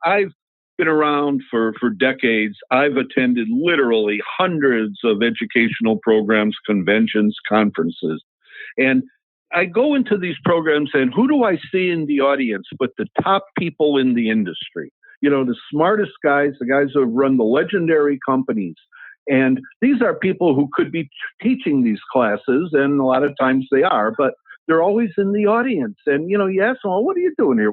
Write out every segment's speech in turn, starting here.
I've been around for decades. I've attended literally hundreds of educational programs, conventions, conferences. And I go into these programs and who do I see in the audience but the top people in the industry? The smartest guys, the guys who have run the legendary companies. And these are people who could be teaching these classes, and a lot of times they are, but they're always in the audience. And, you ask them, well, what are you doing here?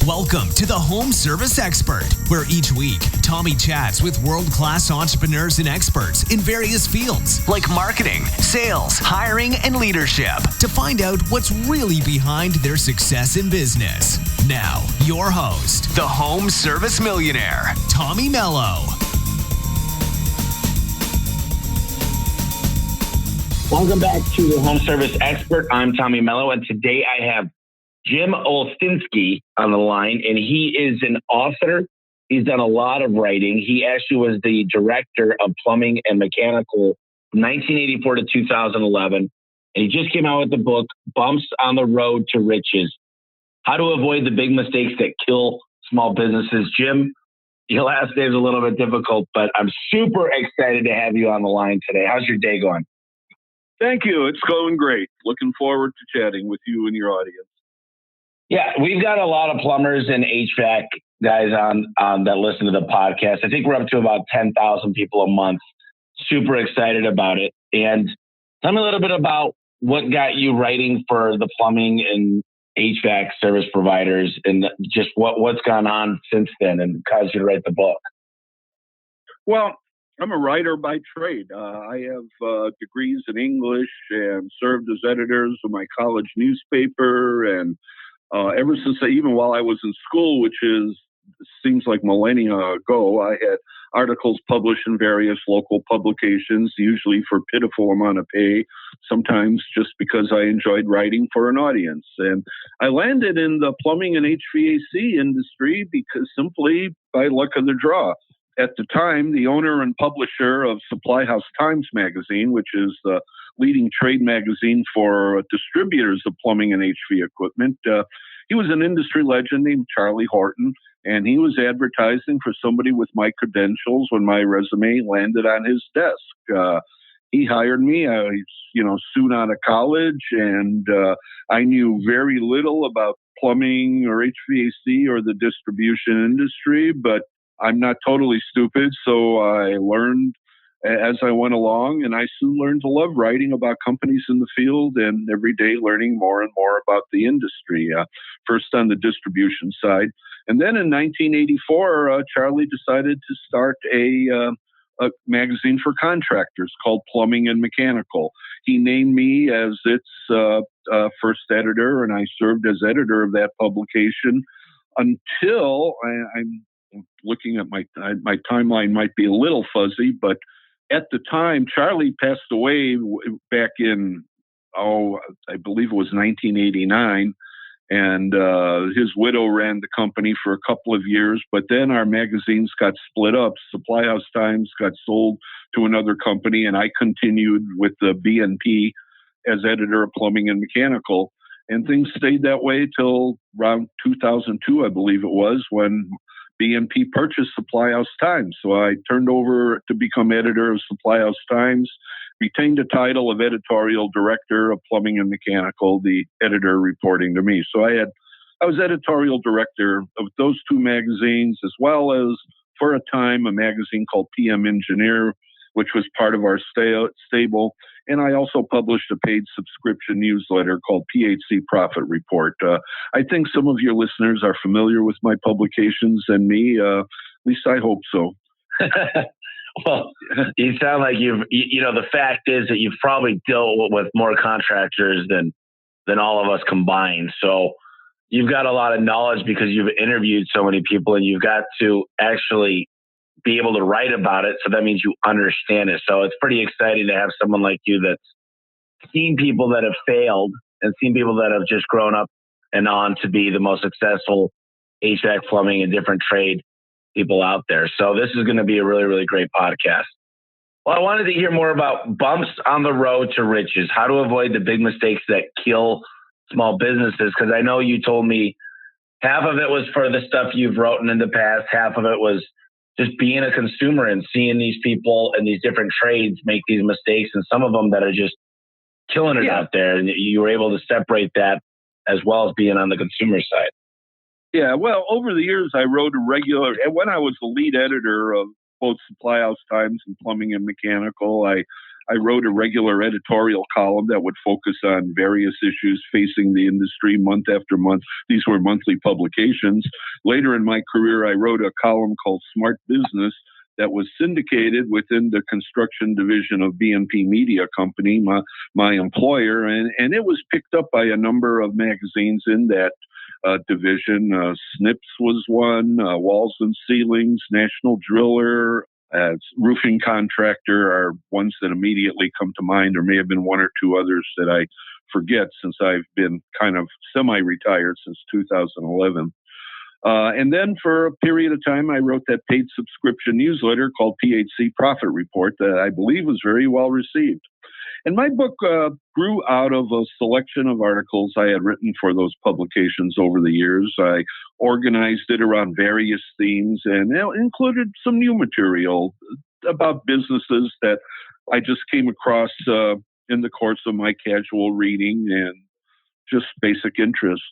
Welcome to the Home Service Expert, where each week, Tommy chats with world-class entrepreneurs and experts in various fields like marketing, sales, hiring, and leadership to find out what's really behind their success in business. Now, your host, the Home Service Millionaire, Tommy Mello. Welcome back to the Home Service Expert. I'm Tommy Mello, and today I have Jim Olsztynski on the line, and he is an author. He's done a lot of writing. He actually was the director of plumbing and mechanical from 1984 to 2011, and he just came out with the book, Bumps on the Road to Riches, How to Avoid the Big Mistakes That Kill Small Businesses. Jim, your last name is a little bit difficult, but I'm super excited to have you on the line today. How's your day going? Thank you. It's going great. Looking forward to chatting with you and your audience. Yeah, we've got a lot of plumbers and HVAC guys on that listen to the podcast. I think we're up to about 10,000 people a month. Super excited about it. And tell me a little bit about what got you writing for the plumbing and HVAC service providers, and just what's gone on since then and caused you to write the book. Well, I'm a writer by trade. I have degrees in English and served as editors of my college newspaper. And ever since, even while I was in school, which seems like millennia ago, I had articles published in various local publications, usually for pitiful amount of pay, sometimes just because I enjoyed writing for an audience. And I landed in the plumbing and HVAC industry because simply by luck of the draw. At the time, the owner and publisher of Supply House Times magazine, which is the leading trade magazine for distributors of plumbing and HV equipment, he was an industry legend named Charlie Horton, and he was advertising for somebody with my credentials when my resume landed on his desk. He hired me, soon out of college, and I knew very little about plumbing or HVAC or the distribution industry, but I'm not totally stupid, so I learned as I went along, and I soon learned to love writing about companies in the field and every day learning more and more about the industry, first on the distribution side. And then in 1984, Charlie decided to start a magazine for contractors called Plumbing and Mechanical. He named me as its first editor, and I served as editor of that publication until I'm looking at my timeline might be a little fuzzy, but at the time, Charlie passed away back in, I believe it was 1989, and his widow ran the company for a couple of years, but then our magazines got split up. Supply House Times got sold to another company, and I continued with the BNP as editor of Plumbing and Mechanical, and things stayed that way till around 2002, I believe it was, when BNP purchased Supply House Times. So I turned over to become editor of Supply House Times, retained the title of editorial director of Plumbing and Mechanical, the editor reporting to me. So I was editorial director of those two magazines, as well as for a time a magazine called PM Engineer, which was part of our stable. And I also published a paid subscription newsletter called PHC Profit Report. I think some of your listeners are familiar with my publications and me. At least I hope so. Well, you sound like the fact is that you've probably dealt with more contractors than all of us combined. So you've got a lot of knowledge because you've interviewed so many people, and you've got to actually be able to write about it. So that means you understand it. So it's pretty exciting to have someone like you that's seen people that have failed and seen people that have just grown up and on to be the most successful HVAC, plumbing, and different trade people out there. So this is going to be a really, really great podcast. Well, I wanted to hear more about bumps on the road to riches, how to avoid the big mistakes that kill small businesses. Because I know you told me half of it was for the stuff you've written in the past. Half of it was just being a consumer and seeing these people in these different trades make these mistakes, and some of them that are just killing it out there. And you were able to separate that as well as being on the consumer side. Yeah, well, over the years, I wrote and when I was the lead editor of both Supply House Times and Plumbing and Mechanical, I wrote a regular editorial column that would focus on various issues facing the industry month after month. These were monthly publications. Later in my career, I wrote a column called Smart Business that was syndicated within the construction division of BNP Media Company, my employer, and it was picked up by a number of magazines in that division. Snips was one, Walls and Ceilings, National Driller, Roofing Contractor are ones that immediately come to mind. There may have been one or two others that I forget since I've been kind of semi-retired since 2011. And then for a period of time, I wrote that paid subscription newsletter called PHC Profit Report that I believe was very well received. And my book grew out of a selection of articles I had written for those publications over the years. I organized it around various themes and included some new material about businesses that I just came across in the course of my casual reading and just basic interest.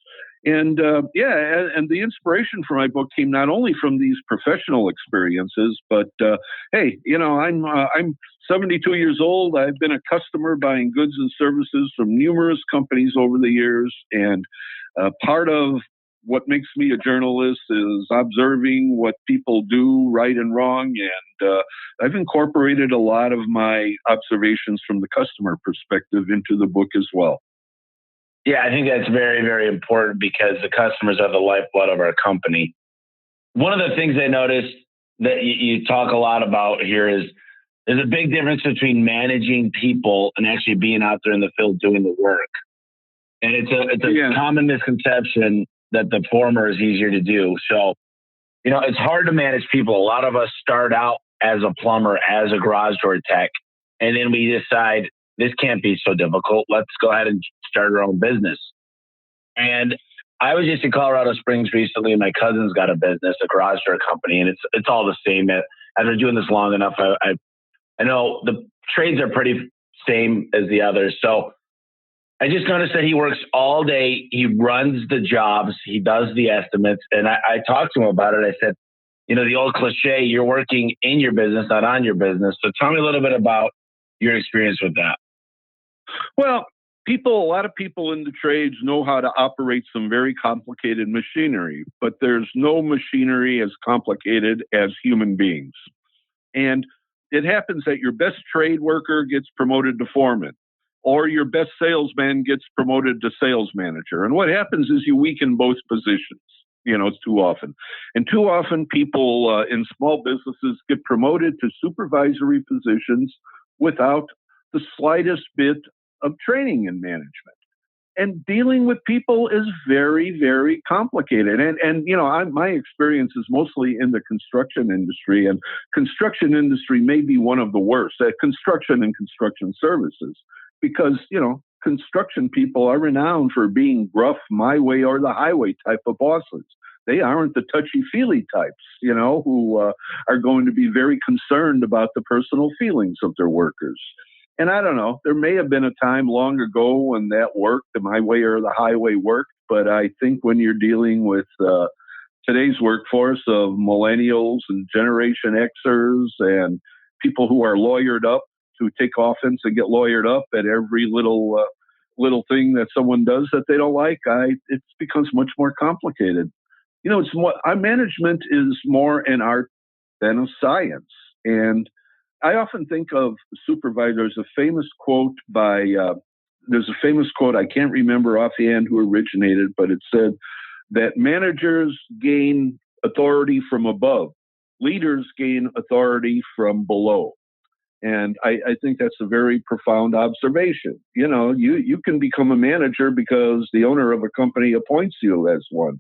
And and the inspiration for my book came not only from these professional experiences, but hey, I'm 72 years old. I've been a customer buying goods and services from numerous companies over the years, and part of what makes me a journalist is observing what people do right and wrong, and I've incorporated a lot of my observations from the customer perspective into the book as well. Yeah, I think that's very, very important because the customers are the lifeblood of our company. One of the things I noticed that you talk a lot about here is there's a big difference between managing people and actually being out there in the field doing the work. And it's a common misconception that the former is easier to do. So, it's hard to manage people. A lot of us start out as a plumber, as a garage door tech, and then we decide this can't be so difficult. Let's go ahead and start our own business. And I was just in Colorado Springs recently, and my cousin's got a business, a garage door company, and it's all the same. After doing this long enough, I know the trades are pretty same as the others. So I just noticed that he works all day. He runs the jobs. He does the estimates. And I talked to him about it. I said, the old cliche, you're working in your business, not on your business. So tell me a little bit about your experience with that. Well, a lot of people in the trades know how to operate some very complicated machinery, but there's no machinery as complicated as human beings. And it happens that your best trade worker gets promoted to foreman, or your best salesman gets promoted to sales manager. And what happens is you weaken both positions. It's too often. And too often people in small businesses get promoted to supervisory positions without the slightest bit of training in management. And dealing with people is very, very complicated. And my experience is mostly in the construction industry, and construction industry may be one of the worst at construction and construction services, because, construction people are renowned for being gruff, my way or the highway type of bosses. They aren't the touchy-feely types, who are going to be very concerned about the personal feelings of their workers. And I don't know, there may have been a time long ago when that worked, the my way or the highway worked. But I think when you're dealing with today's workforce of millennials and Generation Xers and people who are lawyered up, who take offense and get lawyered up at every little thing that someone does that they don't like, it becomes much more complicated. Our management is more an art than a science. And I often think of supervisors. There's a famous quote I can't remember offhand who originated, but it said that managers gain authority from above, leaders gain authority from below. And I think that's a very profound observation. You can become a manager because the owner of a company appoints you as one.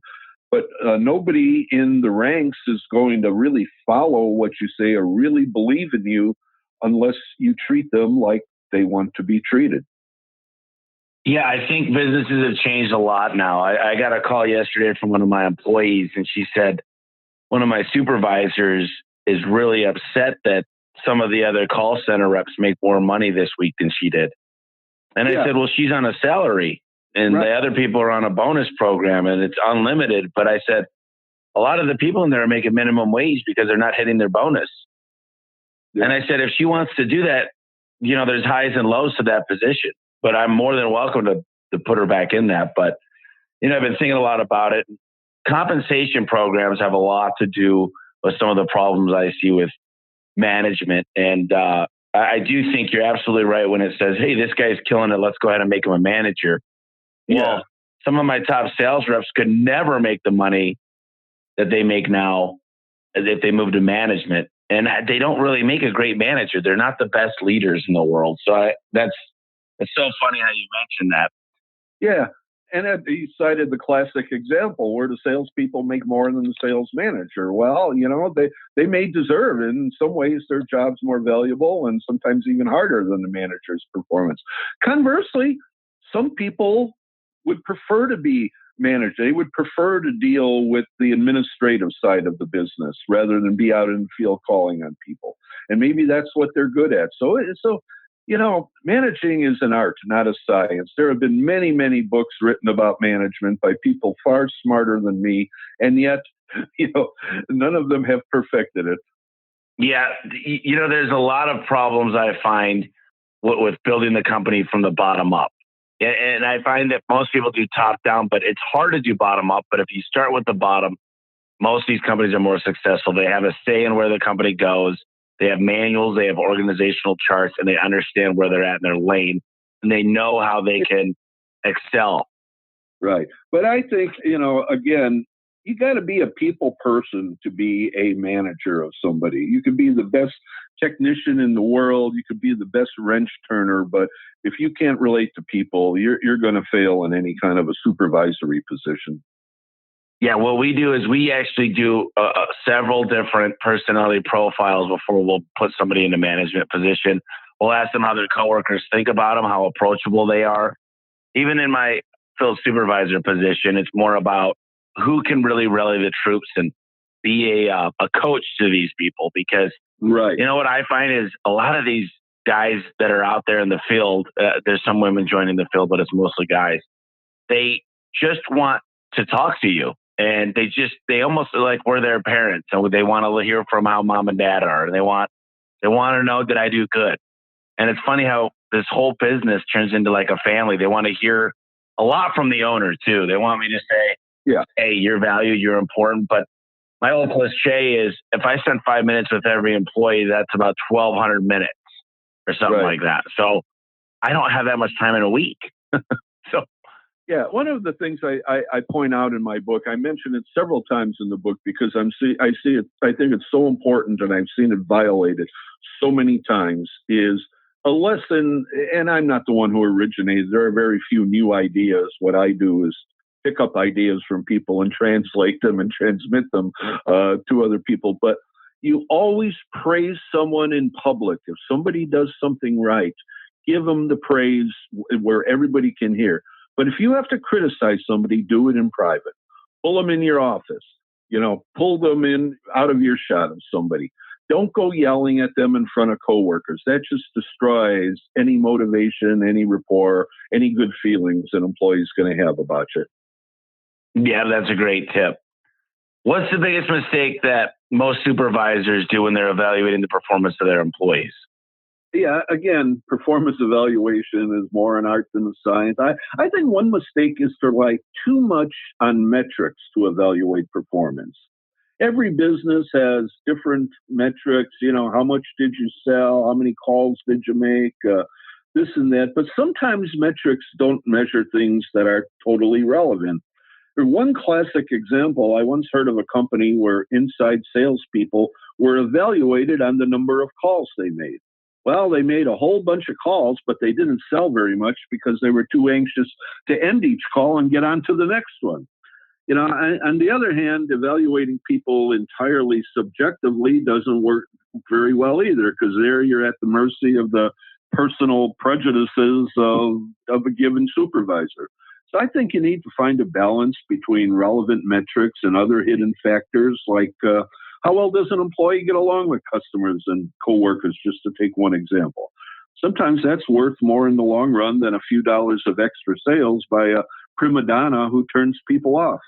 But nobody in the ranks is going to really follow what you say or really believe in you unless you treat them like they want to be treated. Yeah, I think businesses have changed a lot now. I got a call yesterday from one of my employees, and she said one of my supervisors is really upset that some of the other call center reps make more money this week than she did. And I said, well, she's on a salary and the other people are on a bonus program and it's unlimited. But I said, a lot of the people in there are making minimum wage because they're not hitting their bonus. Yeah. And I said, if she wants to do that, there's highs and lows to that position, but I'm more than welcome to put her back in that. But, I've been thinking a lot about it. Compensation programs have a lot to do with some of the problems I see with management. And I do think you're absolutely right when it says, hey, this guy's killing it. Let's go ahead and make him a manager. Yeah. Well, some of my top sales reps could never make the money that they make now if they move to management. And they don't really make a great manager. They're not the best leaders in the world. So it's so funny how you mentioned that. Yeah. And you cited the classic example where the salespeople make more than the sales manager. Well, they may deserve it. In some ways, their job's more valuable and sometimes even harder than the manager's performance. Conversely, some people would prefer to be managed. They would prefer to deal with the administrative side of the business rather than be out in the field calling on people. And maybe that's what they're good at. So managing is an art, not a science. There have been many, many books written about management by people far smarter than me. And yet, none of them have perfected it. Yeah. There's a lot of problems I find with building the company from the bottom up. And I find that most people do top down, but it's hard to do bottom up. But if you start with the bottom, most of these companies are more successful. They have a say in where the company goes. They have manuals, they have organizational charts, and they understand where they're at in their lane, and they know how they can excel. Right. But I think, again, you got to be a people person to be a manager of somebody. You could be the best technician in the world. You could be the best wrench turner. But if you can't relate to people, you're going to fail in any kind of a supervisory position. Yeah, what we do is we actually do several different personality profiles before we'll put somebody in a management position. We'll ask them how their coworkers think about them, how approachable they are. Even in my field supervisor position, it's more about who can really rally the troops and be a coach to these people. Because what I find is a lot of these guys that are out there in the field, there's some women joining the field, but it's mostly guys. They just want to talk to you. And they almost like we're their parents. So they want to hear from how mom and dad are. They want to know that I do good. And it's funny how this whole business turns into like a family. They want to hear a lot from the owner too. They want me to say, hey, you're valued, you're important. But my old cliche is if I spend 5 minutes with every employee, that's about 1,200 minutes or something like that. So I don't have that much time in a week. Yeah, one of the things I point out in my book, I mention it several times in the book because I see it. I think it's so important, and I've seen it violated so many times. Is a lesson, and I'm not the one who originated. There are very few new ideas. What I do is pick up ideas from people and translate them and transmit them to other people. But you always praise someone in public. If somebody does something right, give them the praise where everybody can hear. But if you have to criticize somebody, do it in private. Pull them in your office. Pull them in out of earshot of somebody. Don't go yelling at them in front of coworkers. That just destroys any motivation, any rapport, any good feelings an employee is going to have about you. Yeah, that's a great tip. What's the biggest mistake that most supervisors do when they're evaluating the performance of their employees? Yeah, again, performance evaluation is more an art than a science. I think one mistake is to rely too much on metrics to evaluate performance. Every business has different metrics. How much did you sell? How many calls did you make? This and that. But sometimes metrics don't measure things that are totally relevant. One classic example, I once heard of a company where inside salespeople were evaluated on the number of calls they made. Well, they made a whole bunch of calls, but they didn't sell very much because they were too anxious to end each call and get on to the next one. On the other hand, evaluating people entirely subjectively doesn't work very well either, because there you're at the mercy of the personal prejudices of a given supervisor. So I think you need to find a balance between relevant metrics and other hidden factors like how well does an employee get along with customers and coworkers, just to take one example. Sometimes that's worth more in the long run than a few dollars of extra sales by a prima donna who turns people off.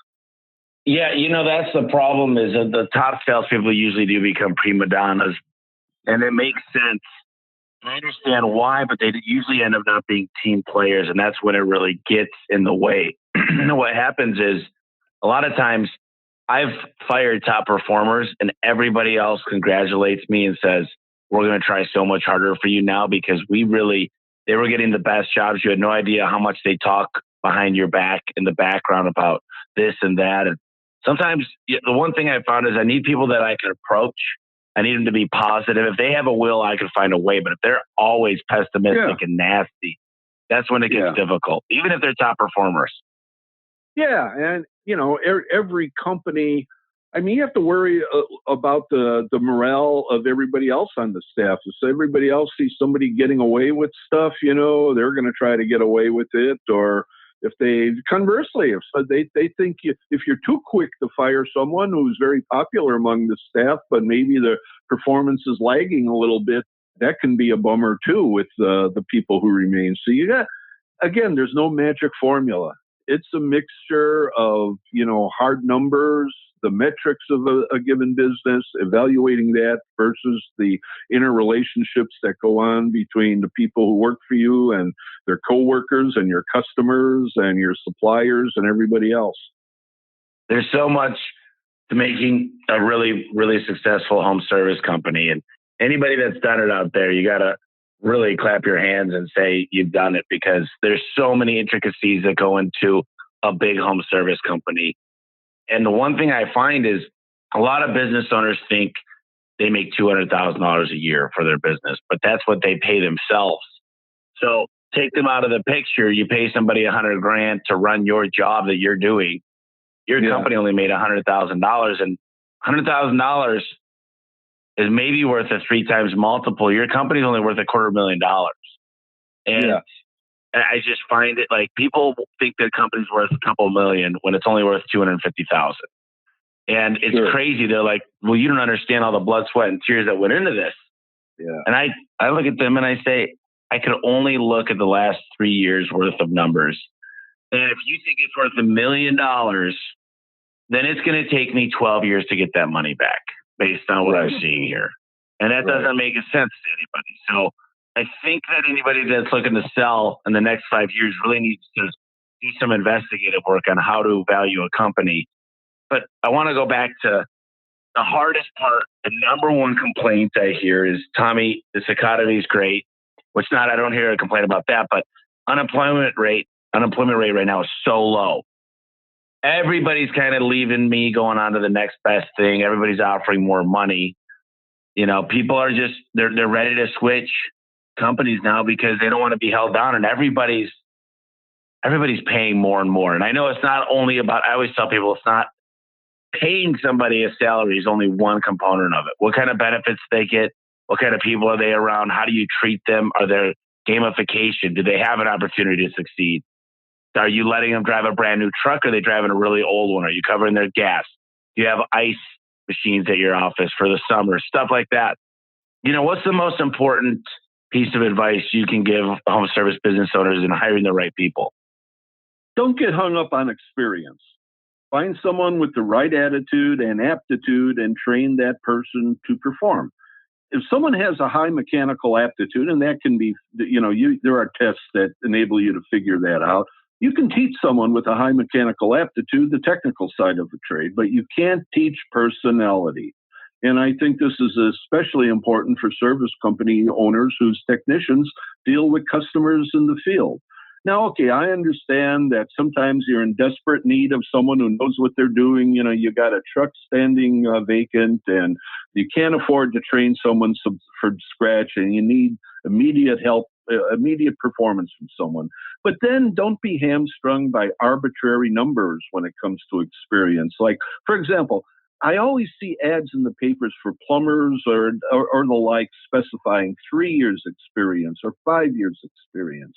Yeah, that's the problem is that the top salespeople usually do become prima donnas, and it makes sense. I understand why, but they usually end up not being team players, and that's when it really gets in the way. What happens is a lot of times I've fired top performers, and everybody else congratulates me and says, we're going to try so much harder for you now because they were getting the best jobs. You had no idea how much they talk behind your back in the background about this and that. And sometimes the one thing I found is I need people that I can approach. I need them to be positive. If they have a will, I can find a way. But if they're always pessimistic and nasty, that's when it gets difficult, even if they're top performers. Yeah. And, every company, you have to worry about the morale of everybody else on the staff. If everybody else sees somebody getting away with stuff, they're going to try to get away with it. Or if conversely, if they think if you're too quick to fire someone who's very popular among the staff, but maybe the performance is lagging a little bit, that can be a bummer too with the people who remain. So again, there's no magic formula. It's a mixture of, hard numbers, the metrics of a given business, evaluating that versus the interrelationships that go on between the people who work for you and their coworkers and your customers and your suppliers and everybody else. There's so much to making a really, really successful home service company. And anybody that's done it out there, you got to really clap your hands and say you've done it, because there's so many intricacies that go into a big home service company. And the one thing I find is a lot of business owners think they make $200,000 a year for their business, but that's what they pay themselves. So take them out of the picture. You pay somebody $100,000 to run your job that you're doing. Your company only made $100,000, and $100,000 is maybe worth a 3 times multiple. Your company's only worth $250,000. And I just find it like people think their company's worth a couple million when it's only worth $250,000. And it's crazy. They're like, well, you don't understand all the blood, sweat, and tears that went into this. Yeah. And I look at them and I say, I could only look at the last 3 years worth of numbers. And if you think it's worth $1 million, then it's going to take me 12 years to get that money back based on what I'm seeing here. And that doesn't make sense to anybody. So I think that anybody that's looking to sell in the next 5 years really needs to do some investigative work on how to value a company. But I want to go back to the hardest part. The number one complaint I hear is, Tommy, this economy is great, I don't hear a complaint about that, but unemployment rate right now is so low. Everybody's kind of leaving me, going on to the next best thing. Everybody's offering more money. People are just, they're ready to switch companies now because they don't want to be held down, and everybody's paying more and more. And I know it's not only about, I always tell people, it's not paying somebody a salary is only one component of it. What kind of benefits they get? What kind of people are they around? How do you treat them? Are there gamification? Do they have an opportunity to succeed? Are you letting them drive a brand new truck, or are they driving a really old one? Are you covering their gas? Do you have ice machines at your office for the summer? Stuff like that. What's the most important piece of advice you can give home service business owners in hiring the right people? Don't get hung up on experience. Find someone with the right attitude and aptitude and train that person to perform. If someone has a high mechanical aptitude, and that can be, there are tests that enable you to figure that out. You can teach someone with a high mechanical aptitude the technical side of the trade, but you can't teach personality. And I think this is especially important for service company owners whose technicians deal with customers in the field. Now, okay, I understand that sometimes you're in desperate need of someone who knows what they're doing. You got a truck standing vacant, and you can't afford to train someone from scratch, and you need immediate help, immediate performance from someone. But then don't be hamstrung by arbitrary numbers when it comes to experience. Like, for example, I always see ads in the papers for plumbers or the like specifying 3 years experience or 5 years experience.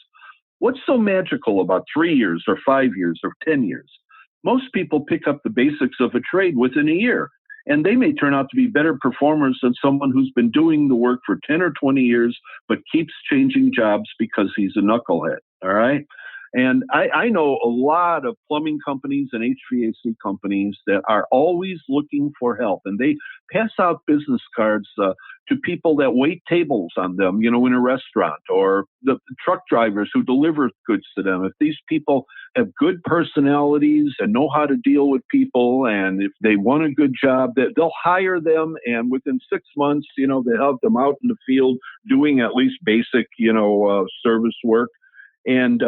What's so magical about 3 years or 5 years or 10 years? Most people pick up the basics of a trade within a year, and they may turn out to be better performers than someone who's been doing the work for 10 or 20 years, but keeps changing jobs because he's a knucklehead. All right. And I know a lot of plumbing companies and HVAC companies that are always looking for help, and they pass out business cards to people that wait tables on them, in a restaurant, or the truck drivers who deliver goods to them. If these people have good personalities and know how to deal with people, and if they want a good job, that they'll hire them, and within 6 months, they have them out in the field doing at least basic, service work. And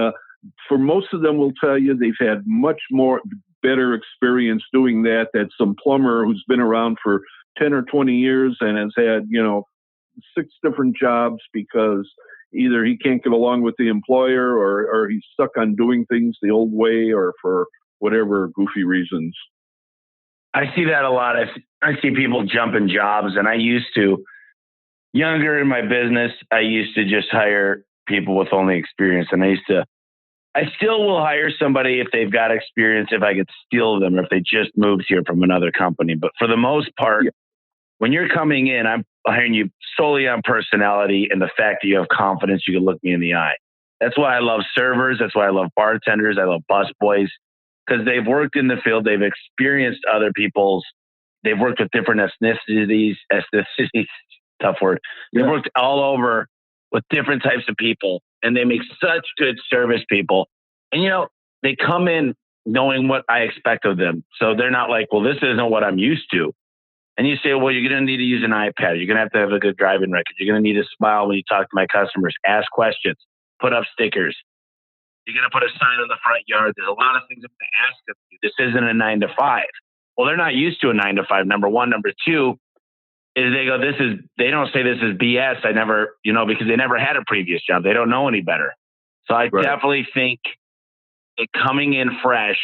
for most of them will tell you they've had much more better experience doing that than some plumber who's been around for 10 or 20 years and has had, 6 different jobs because either he can't get along with the employer or he's stuck on doing things the old way or for whatever goofy reasons. I see that a lot. I see people jumping jobs, and I used to, younger in my business, I used to just hire people with only experience, and I still will hire somebody if they've got experience, if I could steal them, or if they just moved here from another company. But for the most part, when you're coming in, I'm hiring you solely on personality and the fact that you have confidence, you can look me in the eye. That's why I love servers. That's why I love bartenders. I love busboys, because they've worked in the field. They've experienced other people's, they've worked with different ethnicities, tough word. They've worked all over with different types of people, and they make such good service people. And, they come in knowing what I expect of them. So they're not like, well, this isn't what I'm used to. And you say, well, you're going to need to use an iPad. You're going to have a good driving record. You're going to need to smile when you talk to my customers, ask questions, put up stickers. You're going to put a sign on the front yard. There's a lot of things I'm going to ask of you. This isn't a 9 to 5. Well, they're not used to a 9 to 5. Number one. Number two, is they don't say this is BS. Because they never had a previous job. They don't know any better. So I definitely think that coming in fresh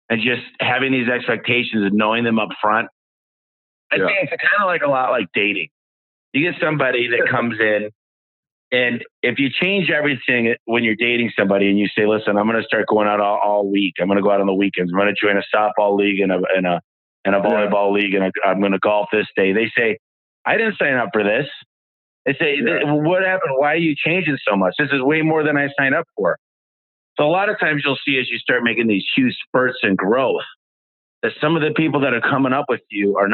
and just having these expectations and knowing them up front, I think it's kind of like a lot like dating. You get somebody that comes in, and if you change everything when you're dating somebody and you say, listen, I'm going to start going out all week. I'm going to go out on the weekends. I'm going to join a softball league and a volleyball league, and I'm going to golf this day. They say, I didn't sign up for this. They say, what happened? Why are you changing so much? This is way more than I signed up for. So a lot of times you'll see as you start making these huge spurts in growth, that some of the people that are coming up with you are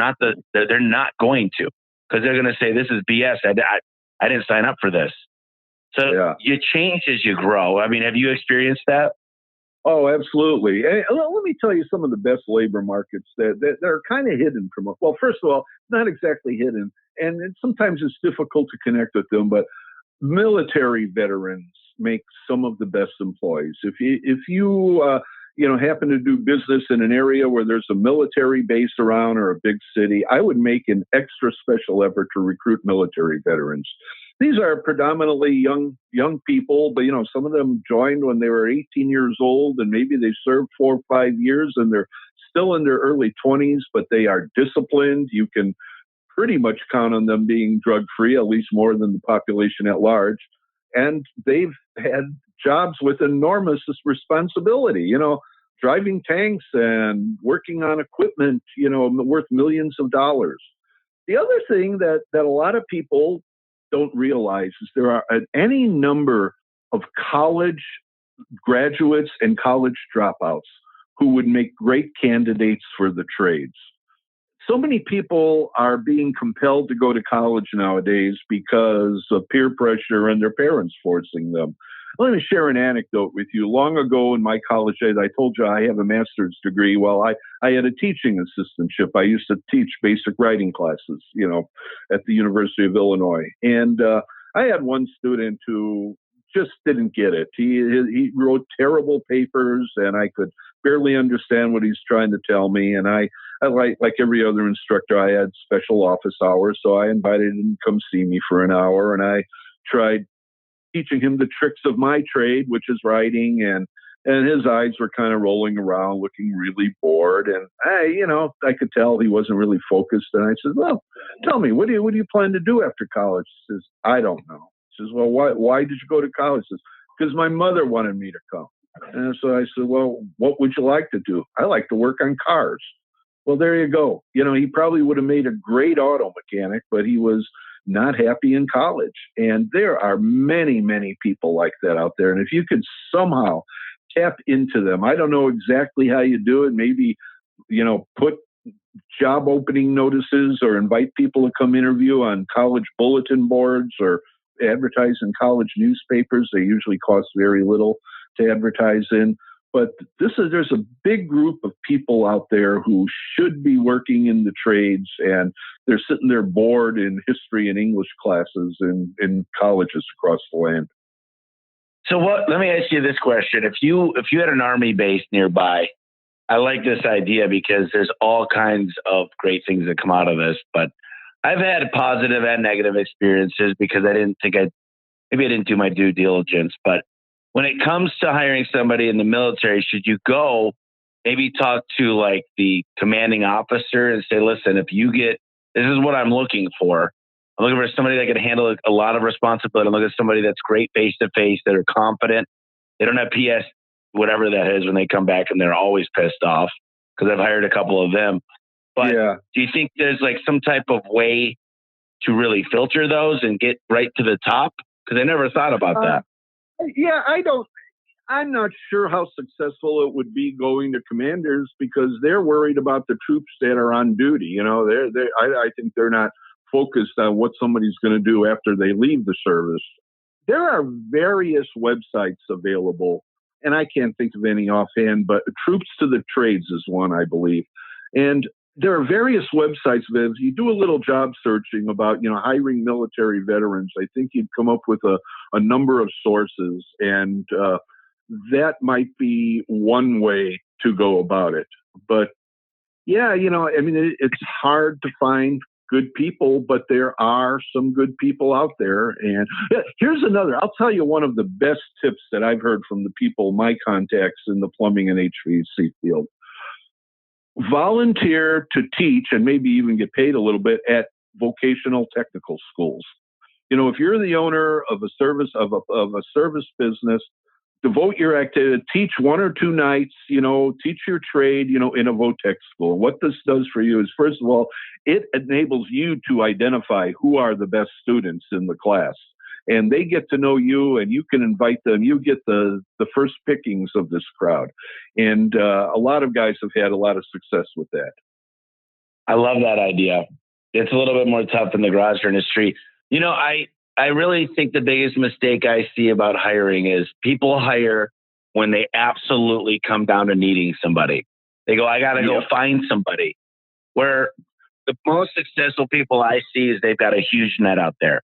they're not going to, because they're going to say, this is BS. I didn't sign up for this. So you change as you grow. I mean, have you experienced that? Oh, absolutely. Hey, let me tell you some of the best labor markets that are kind of hidden from us. Well, first of all, not exactly hidden, and sometimes it's difficult to connect with them, but military veterans make some of the best employees. If you happen to do business in an area where there's a military base around or a big city, I would make an extra special effort to recruit military veterans. These are predominantly young people, but some of them joined when they were 18 years old, and maybe they served 4 or 5 years, and they're still in their early 20s, but they are disciplined. You can pretty much count on them being drug-free, at least more than the population at large. And they've had jobs with enormous responsibility, driving tanks and working on equipment, worth millions of dollars. The other thing that a lot of people don't realize is there are any number of college graduates and college dropouts who would make great candidates for the trades. So many people are being compelled to go to college nowadays because of peer pressure and their parents forcing them. Let me share an anecdote with you. Long ago in my college days, I told you I have a master's degree. Well, I had a teaching assistantship. I used to teach basic writing classes, at the University of Illinois. And I had one student who just didn't get it. He wrote terrible papers, and I could barely understand what he's trying to tell me. And I like every other instructor, I had special office hours. So I invited him to come see me for an hour, and I tried teaching him the tricks of my trade, which is writing, and And his eyes were kind of rolling around, looking really bored. And I could tell he wasn't really focused. And I said, well, tell me, what do you plan to do after college? He says, I don't know. He says, well, why did you go to college? He says, because my mother wanted me to come. And so I said, well, what would you like to do? I like to work on cars. Well, there you go. He probably would have made a great auto mechanic, but he was not happy in college. And there are many, many people like that out there. And if you could somehow tap into them, I don't know exactly how you do it. Maybe, put job opening notices or invite people to come interview on college bulletin boards or advertise in college newspapers. They usually cost very little to advertise in. But there's a big group of people out there who should be working in the trades, and they're sitting there bored in history and English classes in colleges across the land. So let me ask you this question. If you had an army base nearby, I like this idea because there's all kinds of great things that come out of this, but I've had positive and negative experiences because maybe I didn't do my due diligence, but when it comes to hiring somebody in the military, should you go maybe talk to like the commanding officer and say, listen, this is what I'm looking for. I'm looking for somebody that can handle a lot of responsibility. I'm looking for somebody that's great face to face, that are confident. They don't have PS, whatever that is, when they come back and they're always pissed off, because I've hired a couple of them. But Do you think there's like some type of way to really filter those and get right to the top? Because I never thought about that. Yeah, I'm not sure how successful it would be going to commanders because they're worried about the troops that are on duty. I think they're not focused on what somebody's going to do after they leave the service. There are various websites available, and I can't think of any offhand, but Troops to the Trades is one, I believe. And there are various websites that if you do a little job searching about, hiring military veterans, I think you'd come up with a number of sources, and that might be one way to go about it. But it's hard to find good people, but there are some good people out there. And here's another. I'll tell you one of the best tips that I've heard from the people, my contacts in the plumbing and HVAC field. Volunteer to teach and maybe even get paid a little bit at vocational technical schools. If you're the owner of a service business, devote your activity, teach 1 or 2 nights, teach your trade, in a VOTEC school. What this does for you is, first of all, it enables you to identify who are the best students in the class. And they get to know you, and you can invite them. You get the first pickings of this crowd. And a lot of guys have had a lot of success with that. I love that idea. It's a little bit more tough in the garage industry. I really think the biggest mistake I see about hiring is people hire when they absolutely come down to needing somebody. They go, I got to go find somebody. Where the most successful people I see is they've got a huge net out there.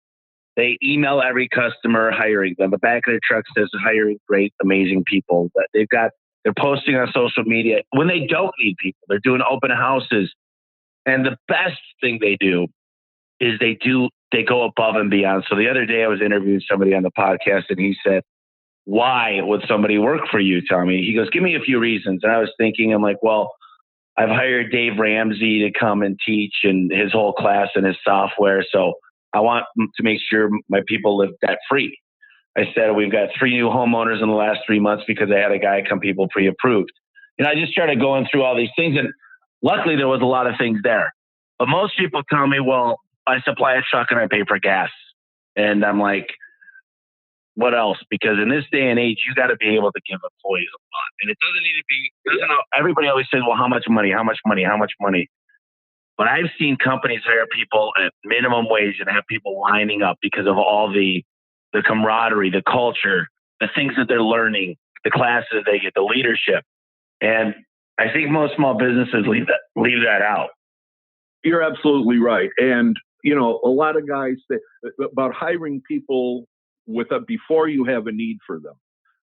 They email every customer hiring them. The back of their truck says hiring great, amazing people that they're posting on social media. When they don't need people, they're doing open houses. And the best thing they do is they go above and beyond. So the other day I was interviewing somebody on the podcast and he said, why would somebody work for you, Tommy? He goes, give me a few reasons. And I was thinking, I'm like, well, I've hired Dave Ramsey to come and teach and his whole class and his software. So I want to make sure my people live debt free. I said, we've got 3 new homeowners in the last 3 months because I had a guy come people pre-approved. And I just started going through all these things. And luckily there was a lot of things there. But most people tell me, well, I supply a truck and I pay for gas. And I'm like, what else? Because in this day and age, you got to be able to give employees a lot. And it doesn't need to be, everybody always says, well, how much money? But I've seen companies hire people at minimum wage and have people lining up because of all the camaraderie, the culture, the things that they're learning, the classes they get, the leadership. And I think most small businesses leave that out. You're absolutely right. And, a lot of guys say about hiring people before you have a need for them.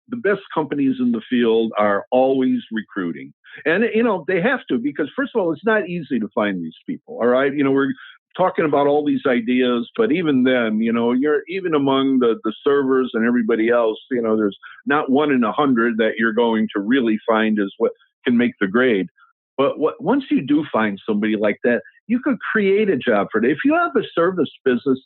The best companies in the field are always recruiting. And, they have to, because first of all, it's not easy to find these people. All right. talking about all these ideas, but even then, you're even among the servers and everybody else, there's not 1 in 100 that you're going to really find is what can make the grade. But once you do find somebody like that, you could create a job for it. If you have a service business,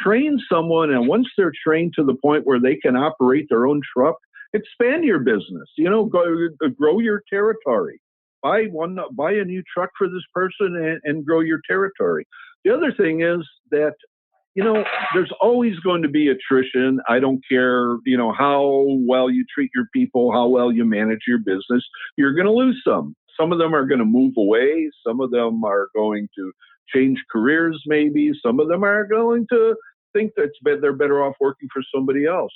train someone, and once they're trained to the point where they can operate their own truck, expand your business. Grow your territory. Buy a new truck for this person and grow your territory. The other thing is that, there's always going to be attrition. I don't care, how well you treat your people, how well you manage your business. You're going to lose some. Some of them are going to move away. Some of them are going to change careers, maybe. Some of them are going to think that they're better off working for somebody else.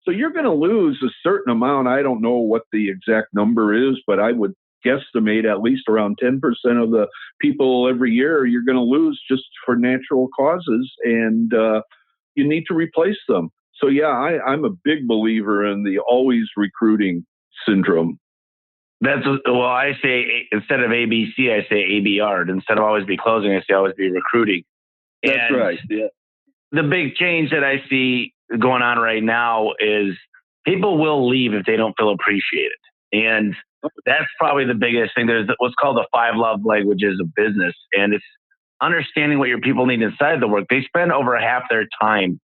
So you're going to lose a certain amount. I don't know what the exact number is, but I would guesstimate at least around 10% of the people every year you're going to lose just for natural causes, and you need to replace them. So yeah, I'm a big believer in the always recruiting syndrome. I say instead of ABC, I say ABR. Instead of always be closing, I say always be recruiting. That's right. Yeah. The big change that I see going on right now is people will leave if they don't feel appreciated. And that's probably the biggest thing. There's what's called the 5 love languages of business. And it's understanding what your people need inside the work. They spend over half their time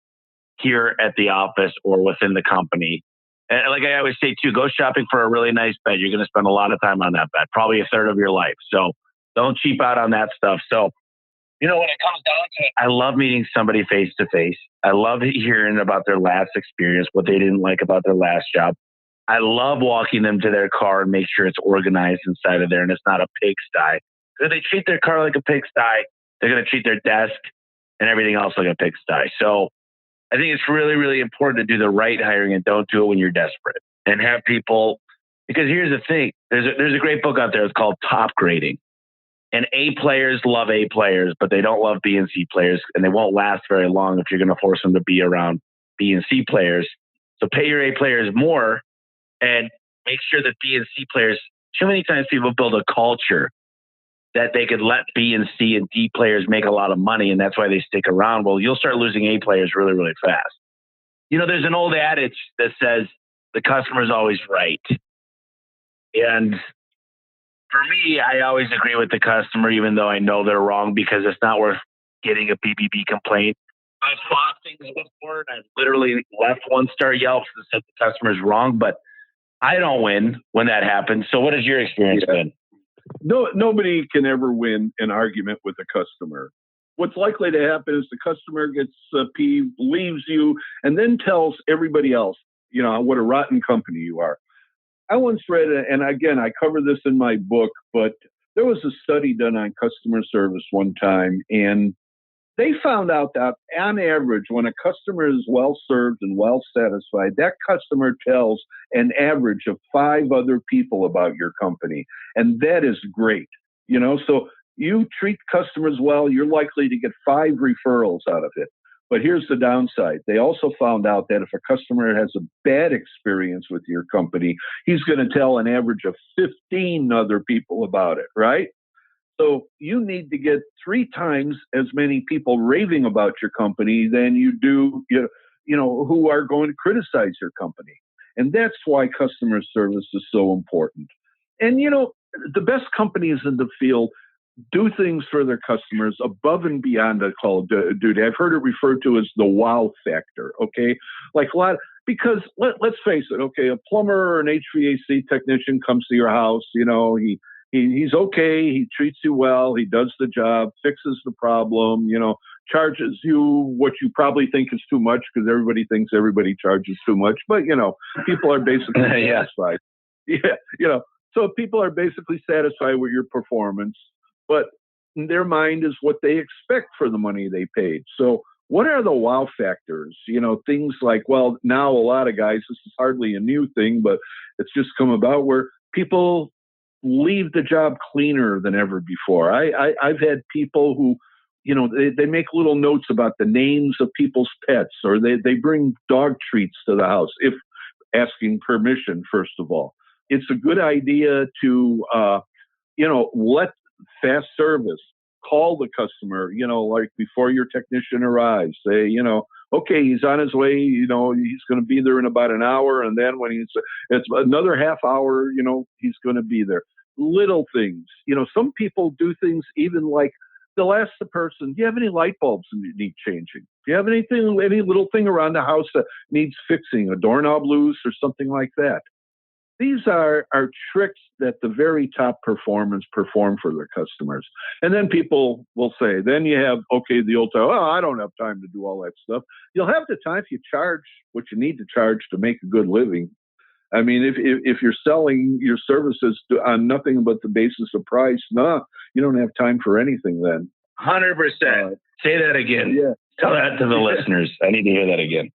here at the office or within the company. And like I always say too, go shopping for a really nice bed. You're going to spend a lot of time on that bed, probably a third of your life. So don't cheap out on that stuff. So, when it comes down to it, I love meeting somebody face to face. I love hearing about their last experience, what they didn't like about their last job. I love walking them to their car and make sure it's organized inside of there and it's not a pigsty. If they treat their car like a pigsty, they're going to treat their desk and everything else like a pigsty. So I think it's really, really important to do the right hiring and don't do it when you're desperate and have people, because here's the thing. There's a great book out there. It's called Top Grading. And A players love A players, but they don't love B and C players, and they won't last very long if you're going to force them to be around B and C players. So pay your A players more and make sure that B and C players, too many times people build a culture that they could let B and C and D players make a lot of money, and that's why they stick around. Well, you'll start losing A players really, really fast. There's an old adage that says the customer's always right. And for me, I always agree with the customer, even though I know they're wrong, because it's not worth getting a BBB complaint. I've fought things before, and I've literally left 1-star Yelps and said the customer's wrong, but I don't win when that happens. So what has your experience been? No, nobody can ever win an argument with a customer. What's likely to happen is the customer gets peeved, leaves you, and then tells everybody else, what a rotten company you are. I once read, and again, I cover this in my book, but there was a study done on customer service one time, and they found out that on average, when a customer is well served and well satisfied, that customer tells an average of 5 other people about your company. And that is great. So you treat customers well, you're likely to get 5 referrals out of it. But here's the downside. They also found out that if a customer has a bad experience with your company, he's going to tell an average of 15 other people about it, right? So you need to get 3 times as many people raving about your company than you do, who are going to criticize your company. And that's why customer service is so important. And, the best companies in the field do things for their customers above and beyond a call of duty. I've heard it referred to as the wow factor, okay? Because let's face it, okay, a plumber or an HVAC technician comes to your house, he's okay, he treats you well, he does the job, fixes the problem, charges you what you probably think is too much because everybody thinks everybody charges too much, but, people are basically satisfied. Yeah, so people are basically satisfied with your performance, but in their mind is what they expect for the money they paid. So what are the wow factors? Things like, well, now a lot of guys, this is hardly a new thing, but it's just come about where people leave the job cleaner than ever before. I've had people who, they make little notes about the names of people's pets, or they bring dog treats to the house, if asking permission, first of all. It's a good idea to, let fast service call the customer, like before your technician arrives, say, okay, he's on his way, he's going to be there in about an hour. And then when it's another half hour, he's going to be there. Little things, some people do things even like they'll ask the person, do you have any light bulbs that need changing? Do you have any little thing around the house that needs fixing, a doorknob loose or something like that? These are tricks that the very top performers perform for their customers. And then people will say, then you have, the old time, I don't have time to do all that stuff. You'll have the time if you charge what you need to charge to make a good living. I mean, if you're selling your services on nothing but the basis of price, you don't have time for anything then. 100%. Say that again. Yeah. Tell that to the listeners. I need to hear that again.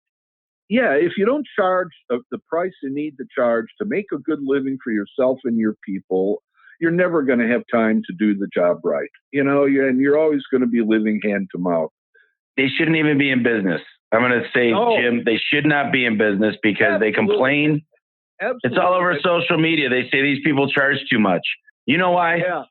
Yeah, if you don't charge the price you need to charge to make a good living for yourself and your people, you're never going to have time to do the job right. And you're always going to be living hand to mouth. They shouldn't even be in business. I'm going to say, Jim, they should not be in business because they complain. Absolutely. It's all over social media. They say these people charge too much. You know why? Yeah.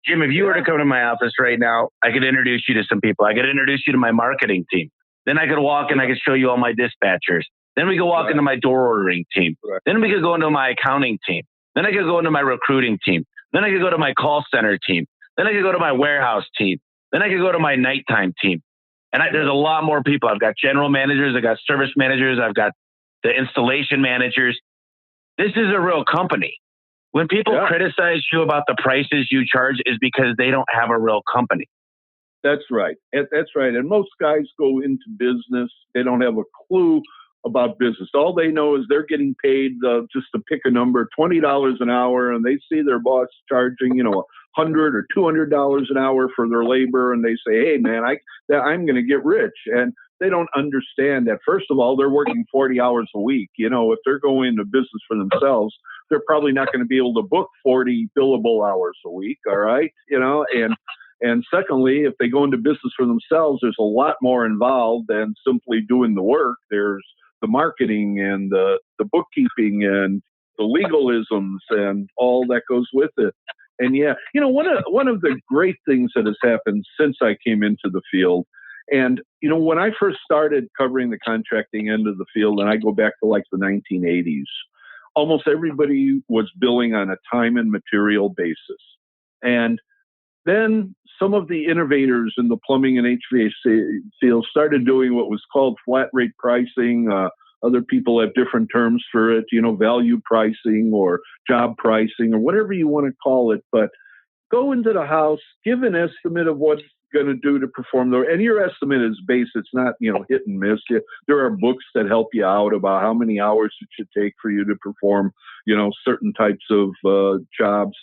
Jim, if you were to come to my office right now, I could introduce you to some people. I could introduce you to my marketing team. Then I could walk and I could show you all my dispatchers. Then we could walk into my door ordering team. Right. Then we could go into my accounting team. Then I could go into my recruiting team. Then I could go to my call center team. Then I could go to my warehouse team. Then I could go to my nighttime team. And there's a lot more people. I've got general managers. I've got service managers. I've got the installation managers. This is a real company. When people criticize you about the prices you charge is because they don't have a real company. That's right. That's right. And most guys go into business. They don't have a clue about business. All they know is they're getting paid, just to pick a number, $20 an hour, and they see their boss charging, $100 or $200 an hour for their labor, and they say, "Hey, man, I'm going to get rich." And they don't understand that. First of all, they're working 40 hours a week. If they're going into business for themselves, they're probably not going to be able to book 40 billable hours a week. All right, And secondly, if they go into business for themselves, there's a lot more involved than simply doing the work. There's the marketing and the bookkeeping and the legalisms and all that goes with it. And one of the great things that has happened since I came into the field, and when I first started covering the contracting end of the field, and I go back to like the 1980s, almost everybody was billing on a time and material basis. And then some of the innovators in the plumbing and HVAC field started doing what was called flat rate pricing. Other people have different terms for it, value pricing or job pricing or whatever you want to call it. But go into the house, give an estimate of what it's going to do to perform. And your estimate is base. It's not, hit and miss. There are books that help you out about how many hours it should take for you to perform, certain types of jobs.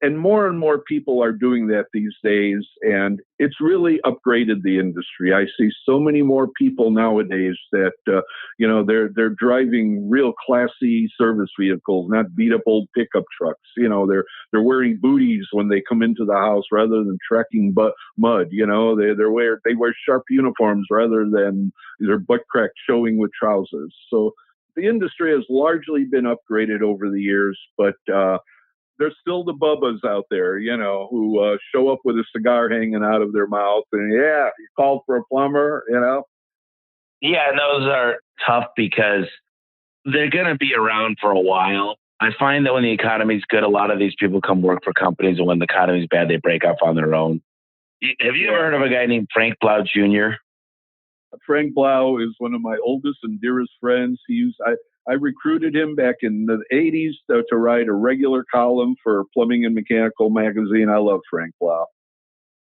And more people are doing that these days, and it's really upgraded the industry. I see so many more people nowadays that they're driving real classy service vehicles, not beat up old pickup trucks. They're wearing booties when they come into the house rather than trekking mud. They wear sharp uniforms rather than their butt crack showing with trousers. So the industry has largely been upgraded over the years, but there's still the bubbas out there, who show up with a cigar hanging out of their mouth and, you called for a plumber, Yeah, and those are tough because they're going to be around for a while. I find that when the economy's good, a lot of these people come work for companies, and when the economy's bad, they break off on their own. Have you ever heard of a guy named Frank Blau Jr.? Frank Blau is one of my oldest and dearest friends. I recruited him back in the 80s to write a regular column for Plumbing and Mechanical magazine. I love Frank Blau.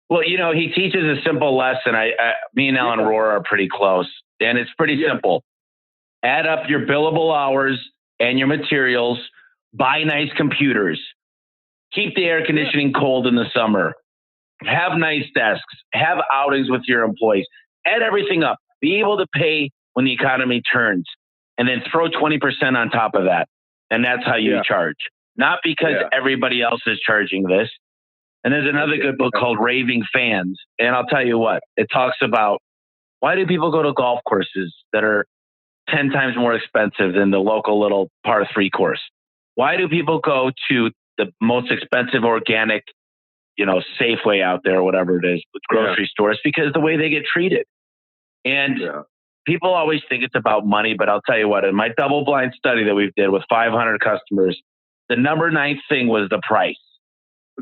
Well, he teaches a simple lesson. Me and Alan Rohr are pretty close, and it's pretty simple. Add up your billable hours and your materials, buy nice computers, keep the air conditioning cold in the summer, have nice desks, have outings with your employees, add everything up, be able to pay when the economy turns. And then throw 20% on top of that. And that's how you charge. Not because everybody else is charging this. And there's another good book called Raving Fans. And I'll tell you what, it talks about why do people go to golf courses that are 10 times more expensive than the local little par 3 course? Why do people go to the most expensive organic, Safeway out there or whatever it is, with grocery stores, because the way they get treated. And people always think it's about money, but I'll tell you what, in my double blind study that we did with 500 customers, the number 9 thing was the price.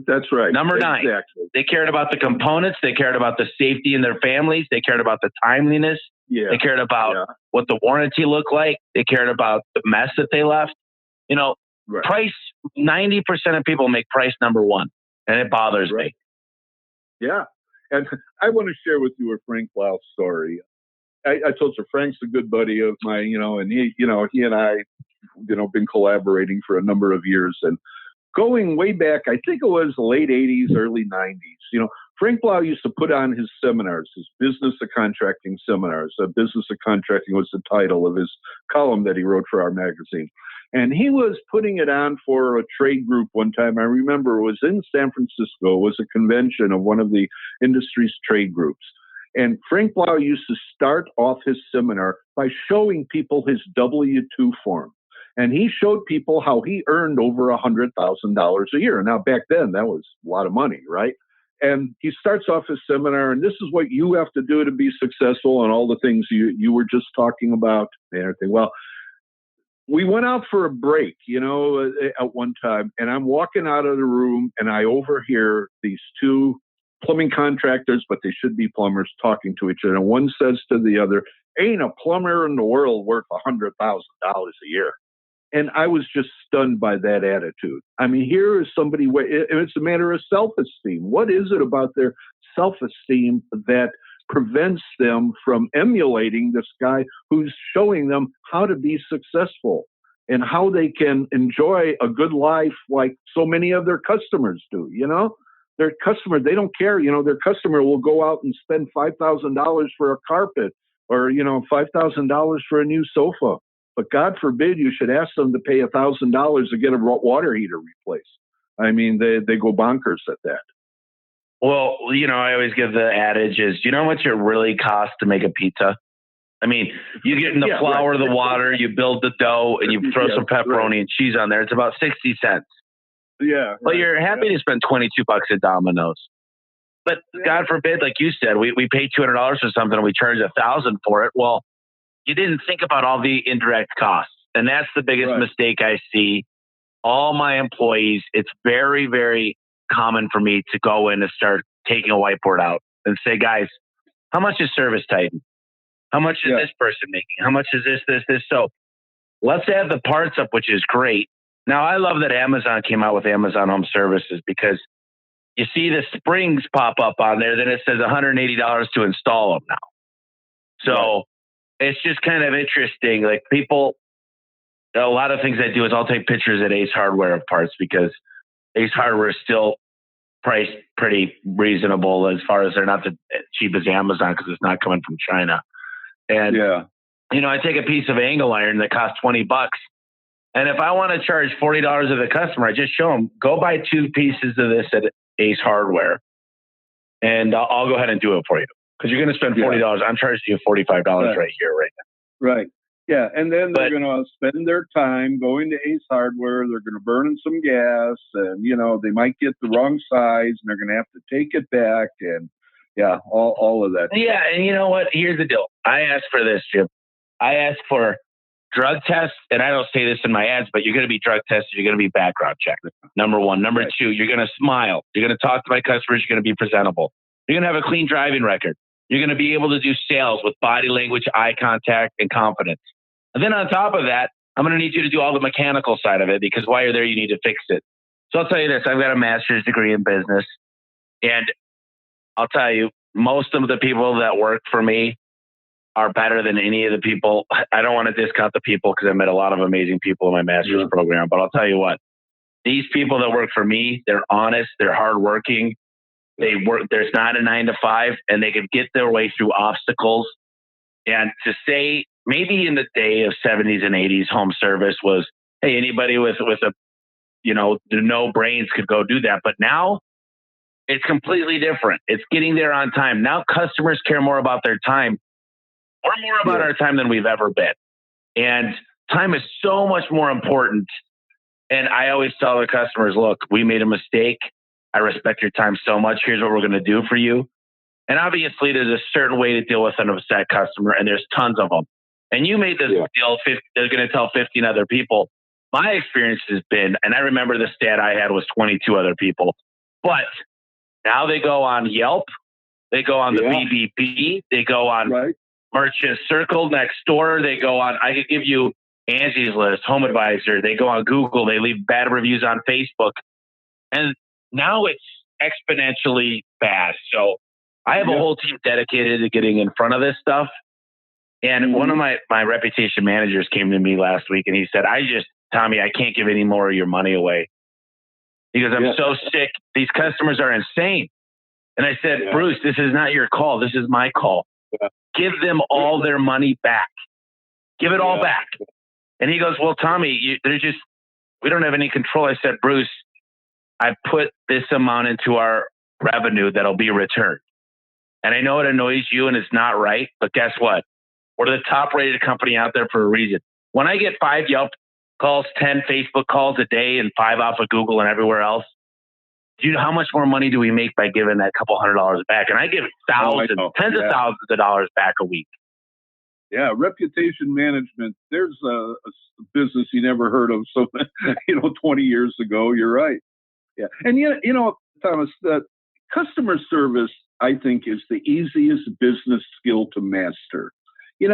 That's right. Number 9. Exactly. They cared about the components. They cared about the safety in their families. They cared about the timeliness. Yeah. They cared about what the warranty looked like. They cared about the mess that they left. Price, 90% of people make price number 1, and it bothers me. Yeah. And I want to share with you a Frank Blou's story. I told you, Frank's a good buddy of mine, and he and I, been collaborating for a number of years, and going way back, I think it was the late 80s, early 90s. Frank Blau used to put on his seminars, his business of contracting seminars. Business of Contracting was the title of his column that he wrote for our magazine. And he was putting it on for a trade group one time. I remember it was in San Francisco. It was a convention of one of the industry's trade groups. And Frank Blau used to start off his seminar by showing people his W-2 form. And he showed people how he earned over $100,000 a year. Now, back then, that was a lot of money, right? And he starts off his seminar, and this is what you have to do to be successful, and all the things you were just talking about and everything. Well, we went out for a break, at one time, and I'm walking out of the room, and I overhear these 2 plumbing contractors, but they should be plumbers, talking to each other. And one says to the other, "Ain't a plumber in the world worth $100,000 a year." And I was just stunned by that attitude. I mean, here is somebody, it's a matter of self-esteem. What is it about their self-esteem that prevents them from emulating this guy who's showing them how to be successful and how they can enjoy a good life like so many of their customers do, Their customer, they don't care. Their customer will go out and spend $5,000 for a carpet or, $5,000 for a new sofa. But God forbid you should ask them to pay $1,000 to get a water heater replaced. I mean, they go bonkers at that. Well, I always give the adage is, you know how much it really costs to make a pizza? I mean, you get in the flour, the water, you build the dough, and you throw some pepperoni and cheese on there. It's about 60 cents. Yeah. Well, you're happy to spend $22 at Domino's. But God forbid, like you said, we pay $200 for something and we charge $1,000 for it. Well, you didn't think about all the indirect costs. And that's the biggest mistake I see. All my employees, it's very, very common for me to go in and start taking a whiteboard out and say, guys, how much is Service Titan? How much is this person making? How much is this? So let's add the parts up, which is great. Now, I love that Amazon came out with Amazon Home Services because you see the springs pop up on there, then it says $180 to install them now. So it's just kind of interesting. Like people, a lot of things I do is I'll take pictures at Ace Hardware of parts because Ace Hardware is still priced pretty reasonable as far as they're not the cheap as Amazon because it's not coming from China. And, I take a piece of angle iron that costs $20. And if I want to charge $40 of the customer, I just show them, go buy 2 pieces of this at Ace Hardware. And I'll go ahead and do it for you. Because you're going to spend $40. I'm charging you $45 right here, right now. Right. Yeah. And then they're going to spend their time going to Ace Hardware. They're going to burn some gas and, they might get the wrong size and they're going to have to take it back. And all of that. Yeah. And you know what? Here's the deal. I asked for this, Jim. I asked for drug tests. And I don't say this in my ads, but you're going to be drug tested. You're going to be background checked. Number 1. Number 2, you're going to smile. You're going to talk to my customers. You're going to be presentable. You're going to have a clean driving record. You're going to be able to do sales with body language, eye contact, and confidence. And then on top of that, I'm going to need you to do all the mechanical side of it because while you're there, you need to fix it. So I'll tell you this. I've got a master's degree in business. And I'll tell you, most of the people that work for me are better than any of the people. I don't want to discount the people because I met a lot of amazing people in my master's program. But I'll tell you what, these people that work for me, they're honest, they're hardworking. They work, there's not a 9 to 5 and they can get their way through obstacles. And to say maybe in the day of 70s and 80s, home service was, hey, anybody with a, no brains could go do that. But now it's completely different. It's getting there on time. Now customers care more about their time. We're more about our time than we've ever been. And time is so much more important. And I always tell the customers, look, we made a mistake. I respect your time so much. Here's what we're going to do for you. And obviously, there's a certain way to deal with an upset customer, and there's tons of them. And you made this deal, they're going to tell 15 other people. My experience has been, and I remember the stat I had was 22 other people, but now they go on Yelp, they go on the BBB, they go on Merchant Circle next door, they go on, I could give you Angie's List, Home Advisor, they go on Google, they leave bad reviews on Facebook. And now it's exponentially bad. So I have a whole team dedicated to getting in front of this stuff. And one of my reputation managers came to me last week and he said, Tommy, I can't give any more of your money away. He goes, I'm so sick. These customers are insane. And I said, Bruce, this is not your call. This is my call. Give them all their money back. Give it all back. And he goes, well, Tommy, we don't have any control. I said, Bruce, I put this amount into our revenue that'll be returned. And I know it annoys you and it's not right, but guess what? We're the top rated company out there for a reason. When I get 5 Yelp calls, 10 Facebook calls a day, and 5 off of Google and everywhere else, do you know how much more money do we make by giving that couple $100 back? And I give tens of thousands of dollars back a week. Yeah, reputation management. There's a business you never heard of. So, 20 years ago, you're right. Yeah. And Thomas, the customer service, I think, is the easiest business skill to master. You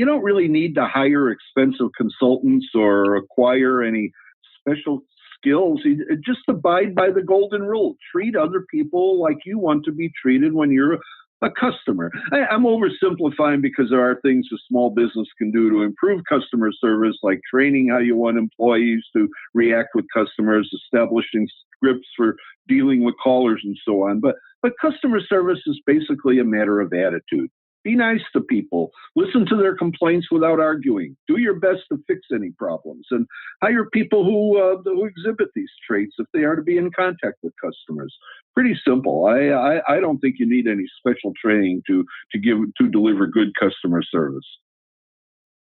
don't really need to hire expensive consultants or acquire any special skills. You just abide by the golden rule. Treat other people like you want to be treated when you're a customer. I'm oversimplifying because there are things a small business can do to improve customer service, like training how you want employees to react with customers, establishing scripts for dealing with callers and so on. But customer service is basically a matter of attitude. Be nice to people. Listen to their complaints without arguing. Do your best to fix any problems, and hire people who exhibit these traits if they are to be in contact with customers. Pretty simple. I don't think you need any special training to deliver good customer service.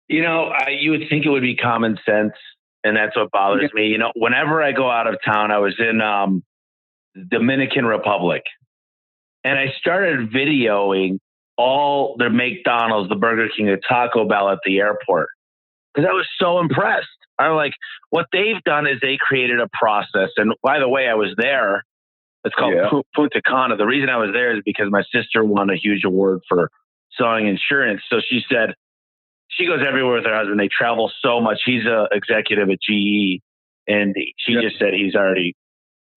You would think it would be common sense, and that's what bothers me. Whenever I go out of town, I was in Dominican Republic, and I started videoing all their McDonald's, the Burger King, the Taco Bell at the airport, because I was so impressed. I'm like, what they've done is they created a process. And by the way, I was there. It's called Punta Cana. The reason I was there is because my sister won a huge award for selling insurance. So she said, she goes everywhere with her husband. They travel so much. He's an executive at GE. And she just said, he's already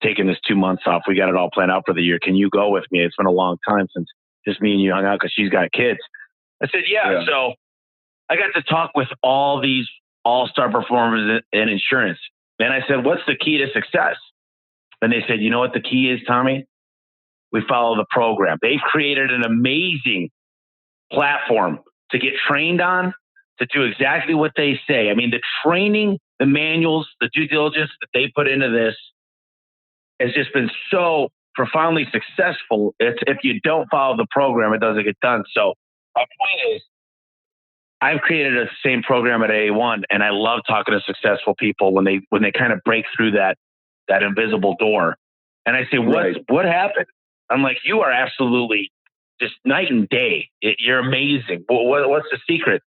taken this 2 months off. We got it all planned out for the year. Can you go with me? It's been a long time since just me and you hung out because she's got kids. I said, yeah. So I got to talk with all these all-star performers in insurance. And I said, what's the key to success? And they said, you know what the key is, Tommy? We follow the program. They've created an amazing platform to get trained on, to do exactly what they say. I mean, the training, the manuals, the due diligence that they put into this has just been so profoundly successful. If you don't follow the program, it doesn't get done. So my point is, I've created a same program at A1, and I love talking to successful people when they kind of break through that invisible door. And I say, what happened? I'm like, you are absolutely just night and day. You're amazing. What's the secret?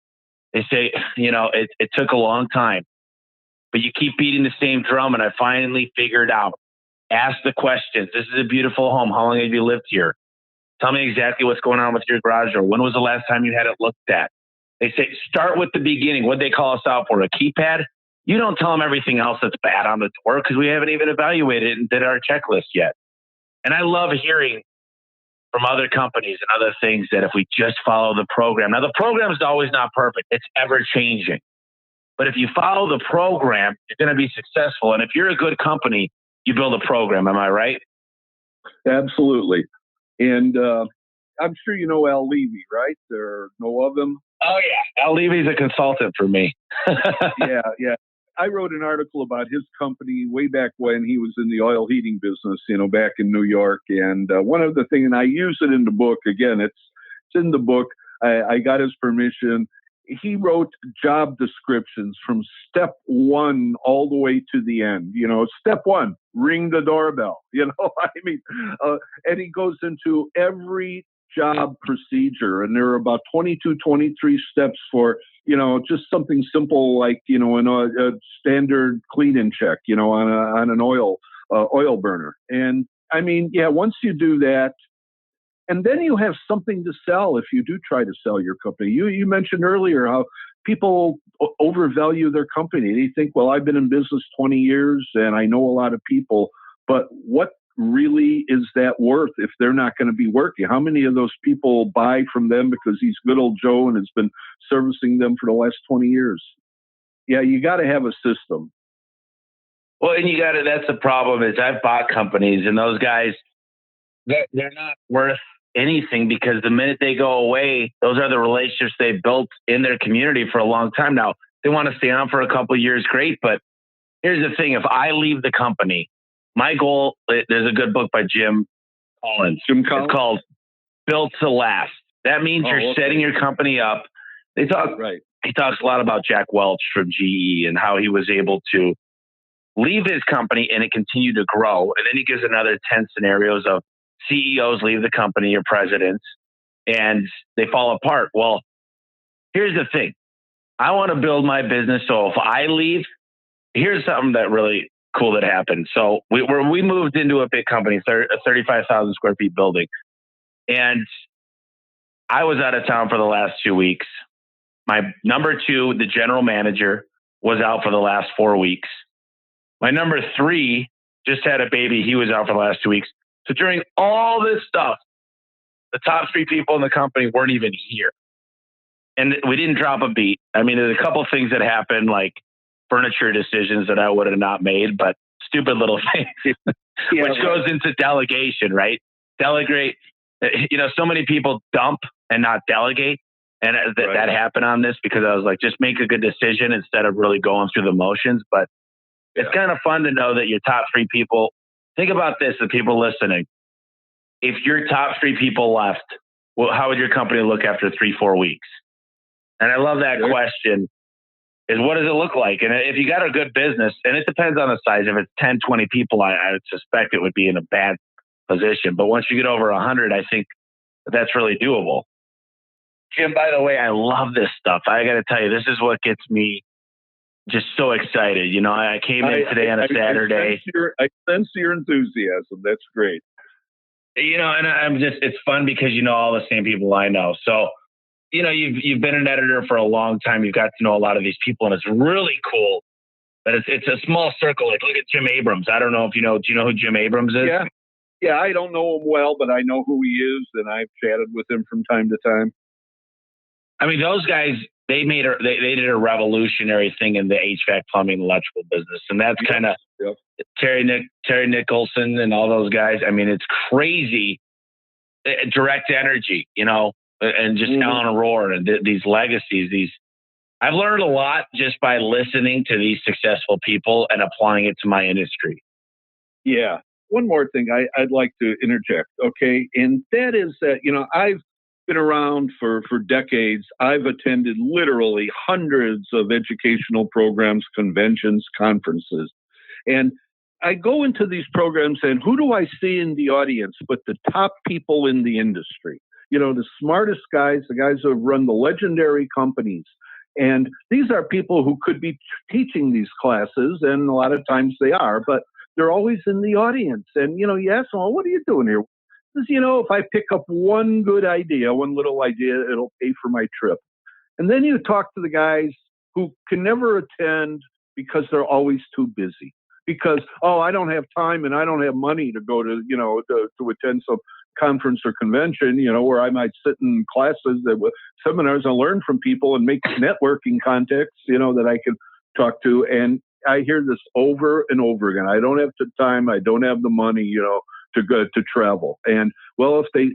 They say, it took a long time, but you keep beating the same drum, and I finally figured out. Ask the questions. This is a beautiful home. How long have you lived here? Tell me exactly what's going on with your garage door. When was the last time you had it looked at? They say, start with the beginning. What they call us out for, a keypad? You don't tell them everything else that's bad on the door because we haven't even evaluated it and did our checklist yet. And I love hearing from other companies and other things that if we just follow the program. Now, the program is always not perfect. It's ever changing. But if you follow the program, you're going to be successful. And if you're a good company, you build a program. Am I right? Absolutely. And I'm sure you know Al Levy, right? Or know of him? Oh, yeah. Al Levy's a consultant for me. Yeah. I wrote an article about his company way back when he was in the oil heating business, back in New York. And one of the things, and I use it in the book, again, it's in the book. I got his permission. he wrote job descriptions from step one all the way to the end. Step one, ring the doorbell. I mean, and he goes into every job procedure, and there are about 22, 23 steps for, just something simple like, a standard clean-in check, on an oil burner. And I mean, yeah, once you do that, and then you have something to sell if you do try to sell your company. You mentioned earlier how people overvalue their company. They think, well, I've been in business 20 years and I know a lot of people, but what really is that worth if they're not going to be working? How many of those people buy from them because he's good old Joe and has been servicing them for the last 20 years? Yeah, you got to have a system. Well, and that's the problem is I've bought companies and those guys, they're not worth anything because the minute they go away, those are the relationships they built in their community for a long time. Now, they want to stay on for a couple of years, great. But here's the thing. If I leave the company, my goal, there's a good book by Jim Collins. It's called Built to Last. That means you're setting your company up. He talks a lot about Jack Welch from GE and how he was able to leave his company and it continued to grow. And then he gives another 10 scenarios of CEOs leave the company or presidents and they fall apart. Well, here's the thing. I want to build my business. So if I leave, here's something that really cool that happened. So we moved into a big company, a 35,000 square feet building. And I was out of town for the last 2 weeks. My number 2, the general manager, was out for the last 4 weeks. My number 3 just had a baby. He was out for the last 2 weeks. So during all this stuff, the top 3 people in the company weren't even here. And we didn't drop a beat. I mean, there's a couple of things that happened, like furniture decisions that I would have not made, but stupid little things, which goes into delegation, right? Delegate. So many people dump and not delegate. And that happened on this because I was like, just make a good decision instead of really going through the motions. But it's kind of fun to know that your top 3 people, think about this, the people listening. If your top 3 people left, well, how would your company look after 3-4 weeks? And I love that question is what does it look like? And if you got a good business, and it depends on the size, if it's 10, 20 people, I would suspect it would be in a bad position. But once you get over 100, I think that's really doable. Jim, by the way, I love this stuff. I got to tell you, this is what gets me just so excited. I came in today on a Saturday. I sense your enthusiasm. That's great. And I'm just, it's fun because all the same people I know. So, you've been an editor for a long time. You've got to know a lot of these people, and it's really cool that it's a small circle. Like, look at Jim Abrams. I don't know if do you know who Jim Abrams is? Yeah, I don't know him well, but I know who he is, and I've chatted with him from time to time. I mean, those guys, they did a revolutionary thing in the HVAC, plumbing, electrical business. And that's kind of Terry Nicholson and all those guys. I mean, it's crazy. Direct energy, and just Alan Rohr and these legacies. I've learned a lot just by listening to these successful people and applying it to my industry. Yeah. One more thing I'd like to interject. Okay. And that is that, I've been around for decades. I've attended literally hundreds of educational programs, conventions, conferences. And I go into these programs and who do I see in the audience but the top people in the industry? The smartest guys, the guys who have run the legendary companies. And these are people who could be teaching these classes, and a lot of times they are, but they're always in the audience. And, you ask them, well, what are you doing here? Because, if I pick up one good idea, one little idea, it'll pay for my trip. And then you talk to the guys who can never attend because they're always too busy. Because, I don't have time and I don't have money to go to, to attend some conference or convention, where I might sit in classes, seminars, and learn from people and make networking contacts, that I can talk to. And I hear this over and over again. I don't have the time. I don't have the money, to go to travel. And well, if they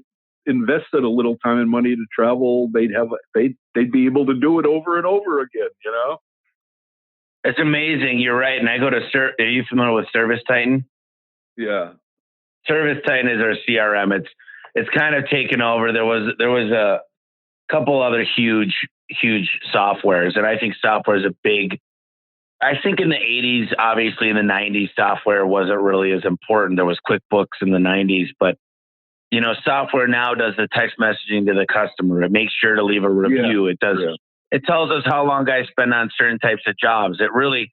invested a little time and money to travel, they'd be able to do it over and over again, It's amazing. You're right. And I go to are you familiar with Service Titan? Yeah. Service Titan is our CRM. It's kind of taken over. There was a couple other huge huge softwares. And I think software is I think in the 80s, obviously in the 90s, software wasn't really as important. There was QuickBooks in the 90s, but software now does the text messaging to the customer. It makes sure to leave a review. It does. Yeah. It tells us how long guys spend on certain types of jobs. It really,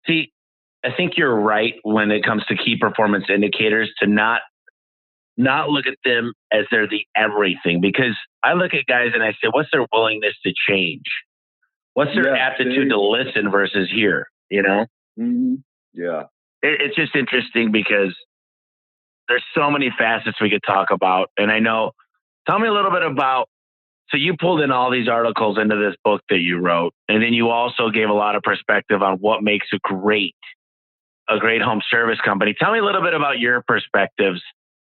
I think you're right when it comes to key performance indicators to not look at them as they're the everything, because I look at guys and I say, what's their willingness to change? What's their aptitude to listen versus hear, Mm-hmm. Yeah. It's just interesting because there's so many facets we could talk about. And I know, tell me a little bit about, so you pulled in all these articles into this book that you wrote, and then you also gave a lot of perspective on what makes a great home service company. Tell me a little bit about your perspectives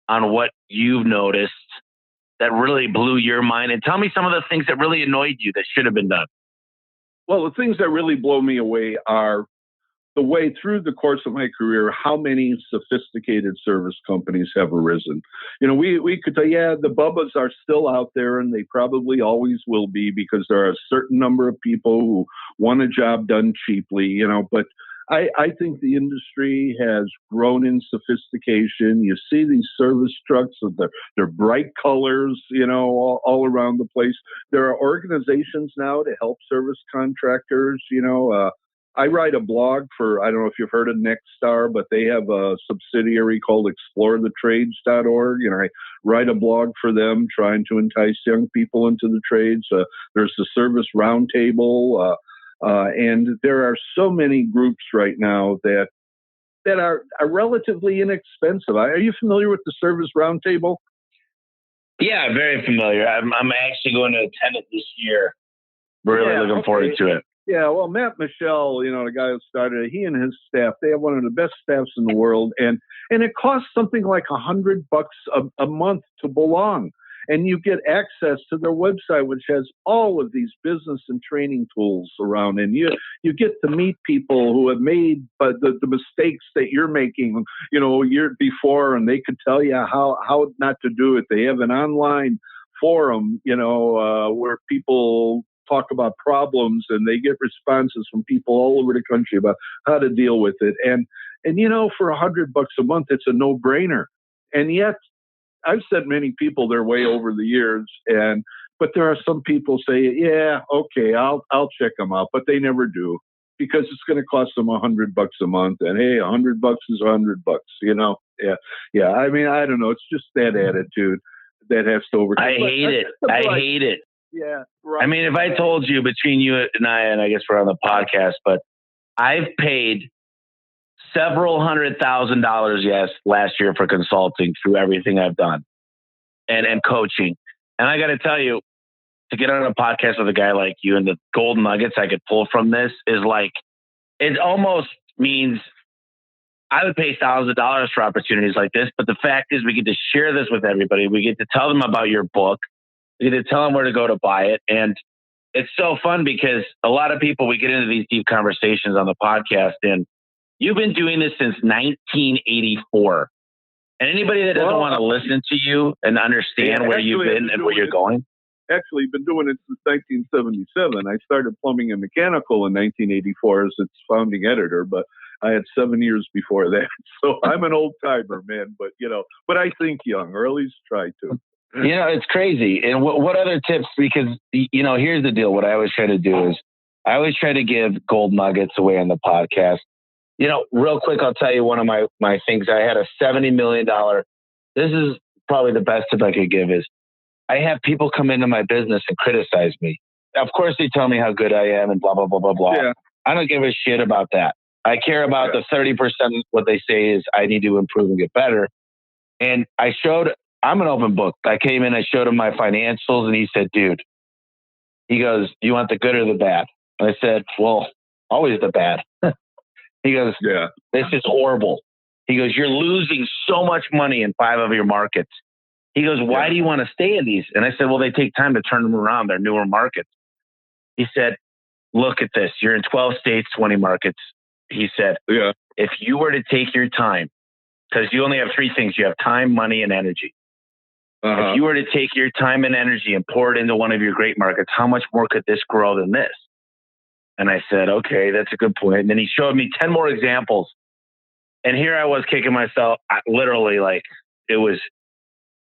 on what you've noticed that really blew your mind, and tell me some of the things that really annoyed you that should have been done. Well, the things that really blow me away are the way through the course of my career, how many sophisticated service companies have arisen. We could say, the Bubbas are still out there, and they probably always will be, because there are a certain number of people who want a job done cheaply, but I think the industry has grown in sophistication. You see these service trucks with their bright colors, all around the place. There are organizations now to help service contractors. I write a blog for, I don't know if you've heard of Nexstar, but they have a subsidiary called explorethetrades.org. I write a blog for them trying to entice young people into the trades. There's the Service Roundtable. And there are so many groups right now that are relatively inexpensive. Are you familiar with the Service Roundtable? Yeah, very familiar. I'm actually going to attend it this year. Really looking forward to it. Yeah, well, Matt Michelle, the guy who started it, he and his staff, they have one of the best staffs in the world. And it costs something like $100 a month to belong. And you get access to their website, which has all of these business and training tools around. And you get to meet people who have made the mistakes that you're making, a year before, and they could tell you how not to do it. They have an online forum, where people talk about problems, and they get responses from people all over the country about how to deal with it. And for $100 a month, it's a no-brainer. And yet, I've sent many people their way over the years, but there are some people say, yeah, okay, I'll check them out, but they never do, because it's going to cost them $100 a month, and hey, $100 is $100, Yeah. I mean, I don't know. It's just that attitude that has to overcome. I hate it. Yeah. Right. I mean, if I told you, between you and I guess we're on the podcast, but I've paid several $100,000 last year for consulting through everything I've done and coaching. And I got to tell you, to get on a podcast with a guy like you, and the gold nuggets I could pull from this is like, it almost means I would pay thousands of dollars for opportunities like this. But the fact is, we get to share this with everybody. We get to tell them about your book. We get to tell them where to go to buy it. And it's so fun because a lot of people, we get into these deep conversations on the podcast, and you've been doing this since 1984. And anybody that doesn't want to listen to you and understand where you've been and where you're going. Actually, been doing it since 1977. I started Plumbing and Mechanical in 1984 as its founding editor, but I had 7 years before that. So I'm an old timer, man. But but I think young, or at least try to. It's crazy. And what other tips? Because here's the deal. What I always try to do is I always try to give gold nuggets away on the podcast. Real quick, I'll tell you one of my things. I had a $70 million. This is probably the best tip I could give is I have people come into my business and criticize me. Of course, they tell me how good I am and blah, blah, blah, blah, blah. Yeah. I don't give a shit about that. I care about the 30%. What they say is I need to improve and get better. And I'm an open book. I came in, I showed him my financials, and he said, dude, he goes, you want the good or the bad? And I said, well, always the bad. He goes, yeah, this is horrible. He goes, you're losing so much money in 5 of your markets. He goes, why do you want to stay in these? And I said, well, they take time to turn them around. They're newer markets. He said, look at this. You're in 12 states, 20 markets. He said, if you were to take your time, because you only have 3 things. You have time, money, and energy. If you were to take your time and energy and pour it into one of your great markets, how much more could this grow than this? And I said, okay, that's a good point. And then he showed me 10 more examples. And here I was kicking myself, literally, like, it was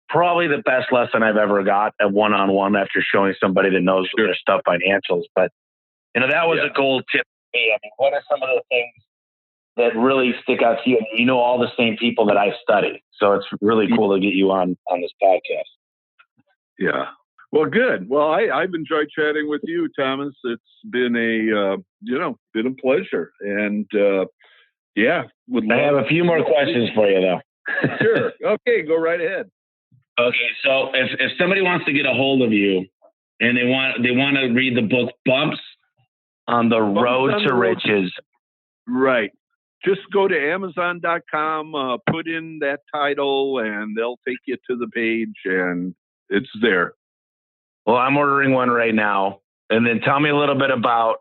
probably the best lesson I've ever got at one-on-one after showing somebody that knows their stuff financials. But, that was a gold tip for me. I mean, what are some of the things that really stick out to you? And you know all the same people that I study. So it's really cool to get you on this podcast. Yeah. Well, good. Well, I've enjoyed chatting with you, Thomas. It's been a pleasure. And I have a few more questions for you, though. Sure. Okay, go right ahead. Okay, so if somebody wants to get a hold of you and they want to read the book Bumps on the Road to Riches. Right. Just go to Amazon.com, put in that title, and they'll take you to the page, and it's there. Well, I'm ordering one right now. And then tell me a little bit about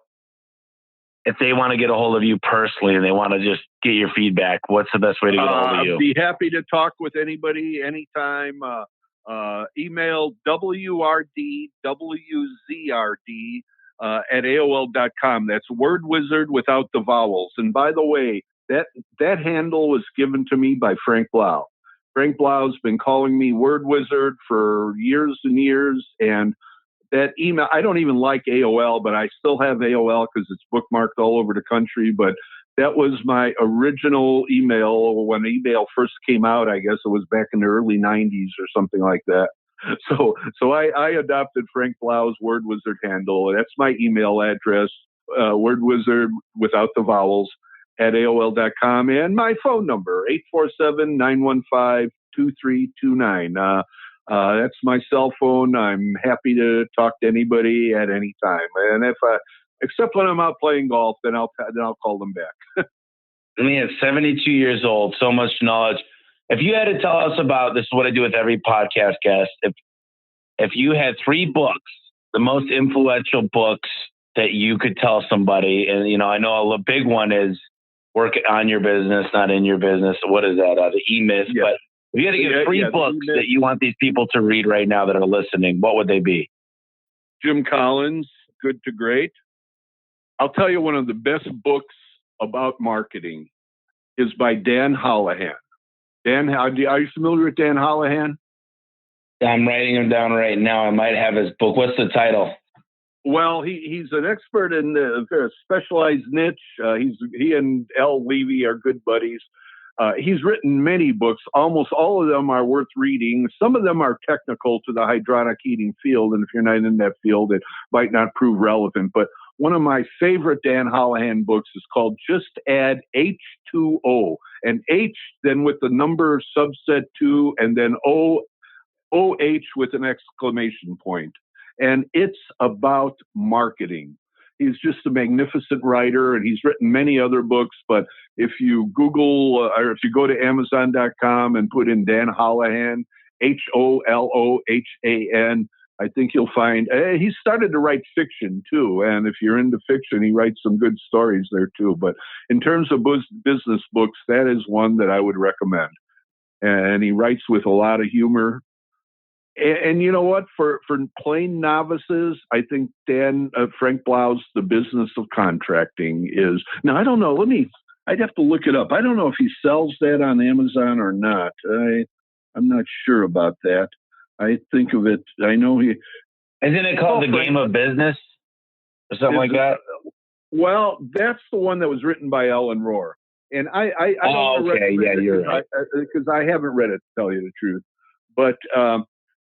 if they want to get a hold of you personally and they want to just get your feedback, what's the best way to get a hold of you? I'd be happy to talk with anybody anytime. Email WRDWZRD at AOL.com. That's Word Wizard without the vowels. And by the way, that handle was given to me by Frank Blau. Frank Blau's been calling me Word Wizard for years and years. And that email, I don't even like AOL, but I still have AOL because it's bookmarked all over the country. But that was my original email when email first came out. I guess it was back in the early 90s or something like that. So I adopted Frank Blau's Word Wizard handle. That's my email address, Word Wizard without the vowels at AOL.com. And my phone number, 847-915-2329. That's my cell phone. I'm happy to talk to anybody at any time. And except when I'm out playing golf, then I'll call them back. I mean, at 72 years old, so much knowledge. If you had to tell us about, this is what I do with every podcast guest. If you had 3 books, the most influential books that you could tell somebody, and I know a big one is Work on Your Business, Not in Your Business. What is that? The E-Myth. Yeah. But if you had to give 3 books that you want these people to read right now that are listening, what would they be? Jim Collins, Good to Great. I'll tell you, one of the best books about marketing is by Dan Holohan. Dan, are you familiar with Dan Holohan? I'm writing him down right now. I might have his book. What's the title? Well, he's an expert in a very specialized niche. He and L. Levy are good buddies. He's written many books. Almost all of them are worth reading. Some of them are technical to the hydronic heating field, and if you're not in that field, it might not prove relevant. But one of my favorite Dan Holohan books is called Just Add H2O. And H, then with the number subset 2, and then OH with an exclamation point. And it's about marketing. He's just a magnificent writer, and he's written many other books. But if you Google or if you go to Amazon.com and put in Dan Holohan, Holohan, I think you'll find he started to write fiction too. And if you're into fiction, he writes some good stories there too. But in terms of business books, that is one that I would recommend. And he writes with a lot of humor. And you know what? For plain novices, I think Frank Blau's The Business of Contracting is. Now, I don't know. I'd have to look it up. I don't know if he sells that on Amazon or not. I'm not sure about that. I think of it. I know he. Isn't it called The Game of Business or something like that? Well, that's the one that was written by Ellen Rohr. And I don't you're right. Because I haven't read it, to tell you the truth. But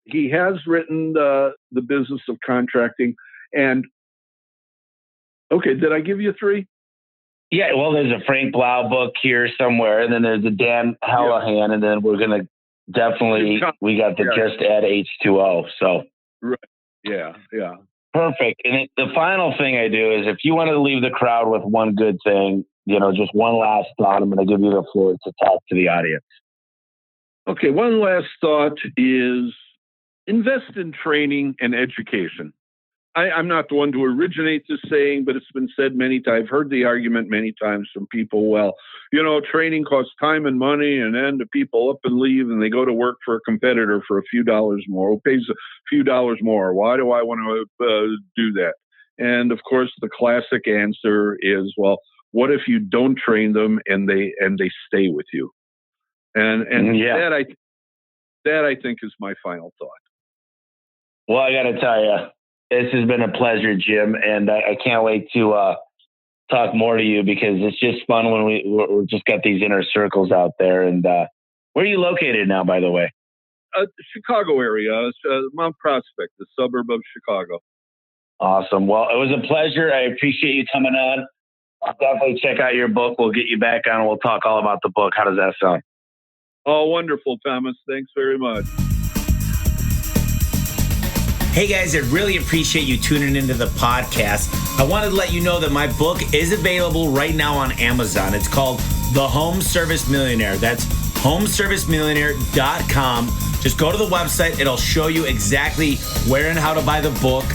he has written the Business of Contracting. And okay, did I give you 3? Yeah, well, there's a Frank Blau book here somewhere, and then there's a Dan Holohan, and then we're gonna definitely we got the Just Add H2O. So right, yeah. Perfect. And the final thing I do is, if you want to leave the crowd with one good thing, just one last thought, I'm going to give you the floor to talk to the audience. Okay, one last thought is invest in training and education. I'm not the one to originate this saying, but it's been said many times. I've heard the argument many times from people, well, training costs time and money, and then the people up and leave and they go to work for a competitor for a few dollars more, who pays a few dollars more. Why do I want to do that? And of course, the classic answer is, well, what if you don't train them and they stay with you? And that I think is my final thought. Well, I got to tell you, this has been a pleasure, Jim, and I can't wait to talk more to you, because it's just fun when we're just got these inner circles out there. And where are you located now, by the way? Chicago area, Mount Prospect, the suburb of Chicago. Awesome. Well, it was a pleasure. I appreciate you coming on. I'll definitely check out your book. We'll get you back on and we'll talk all about the book. How does that sound? Oh, wonderful, Thomas. Thanks very much. Hey guys, I really appreciate you tuning into the podcast. I wanted to let you know that my book is available right now on Amazon. It's called The Home Service Millionaire. That's homeservicemillionaire.com. Just go to the website. It'll show you exactly where and how to buy the book.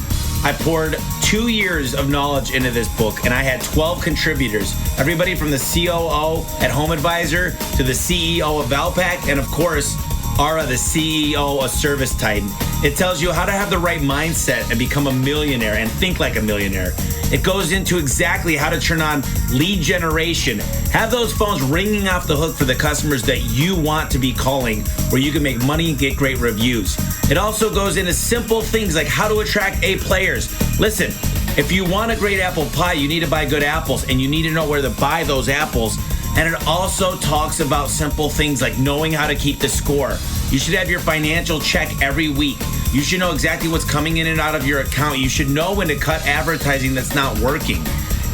I poured 2 years of knowledge into this book, and I had 12 contributors. Everybody from the COO at Home Advisor to the CEO of Valpak, and of course, Ara, the CEO of Service Titan. It tells you how to have the right mindset and become a millionaire and think like a millionaire. It goes into exactly how to turn on lead generation. Have those phones ringing off the hook for the customers that you want to be calling, where you can make money and get great reviews. It also goes into simple things like how to attract A players. Listen, if you want a great apple pie, you need to buy good apples, and you need to know where to buy those apples. And it also talks about simple things like knowing how to keep the score. You should have your financial check every week. You should know exactly what's coming in and out of your account. You should know when to cut advertising that's not working.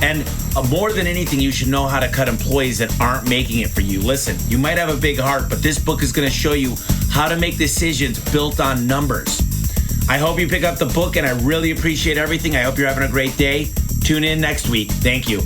And more than anything, you should know how to cut employees that aren't making it for you. Listen, you might have a big heart, but this book is going to show you how to make decisions built on numbers. I hope you pick up the book, and I really appreciate everything. I hope you're having a great day. Tune in next week. Thank you.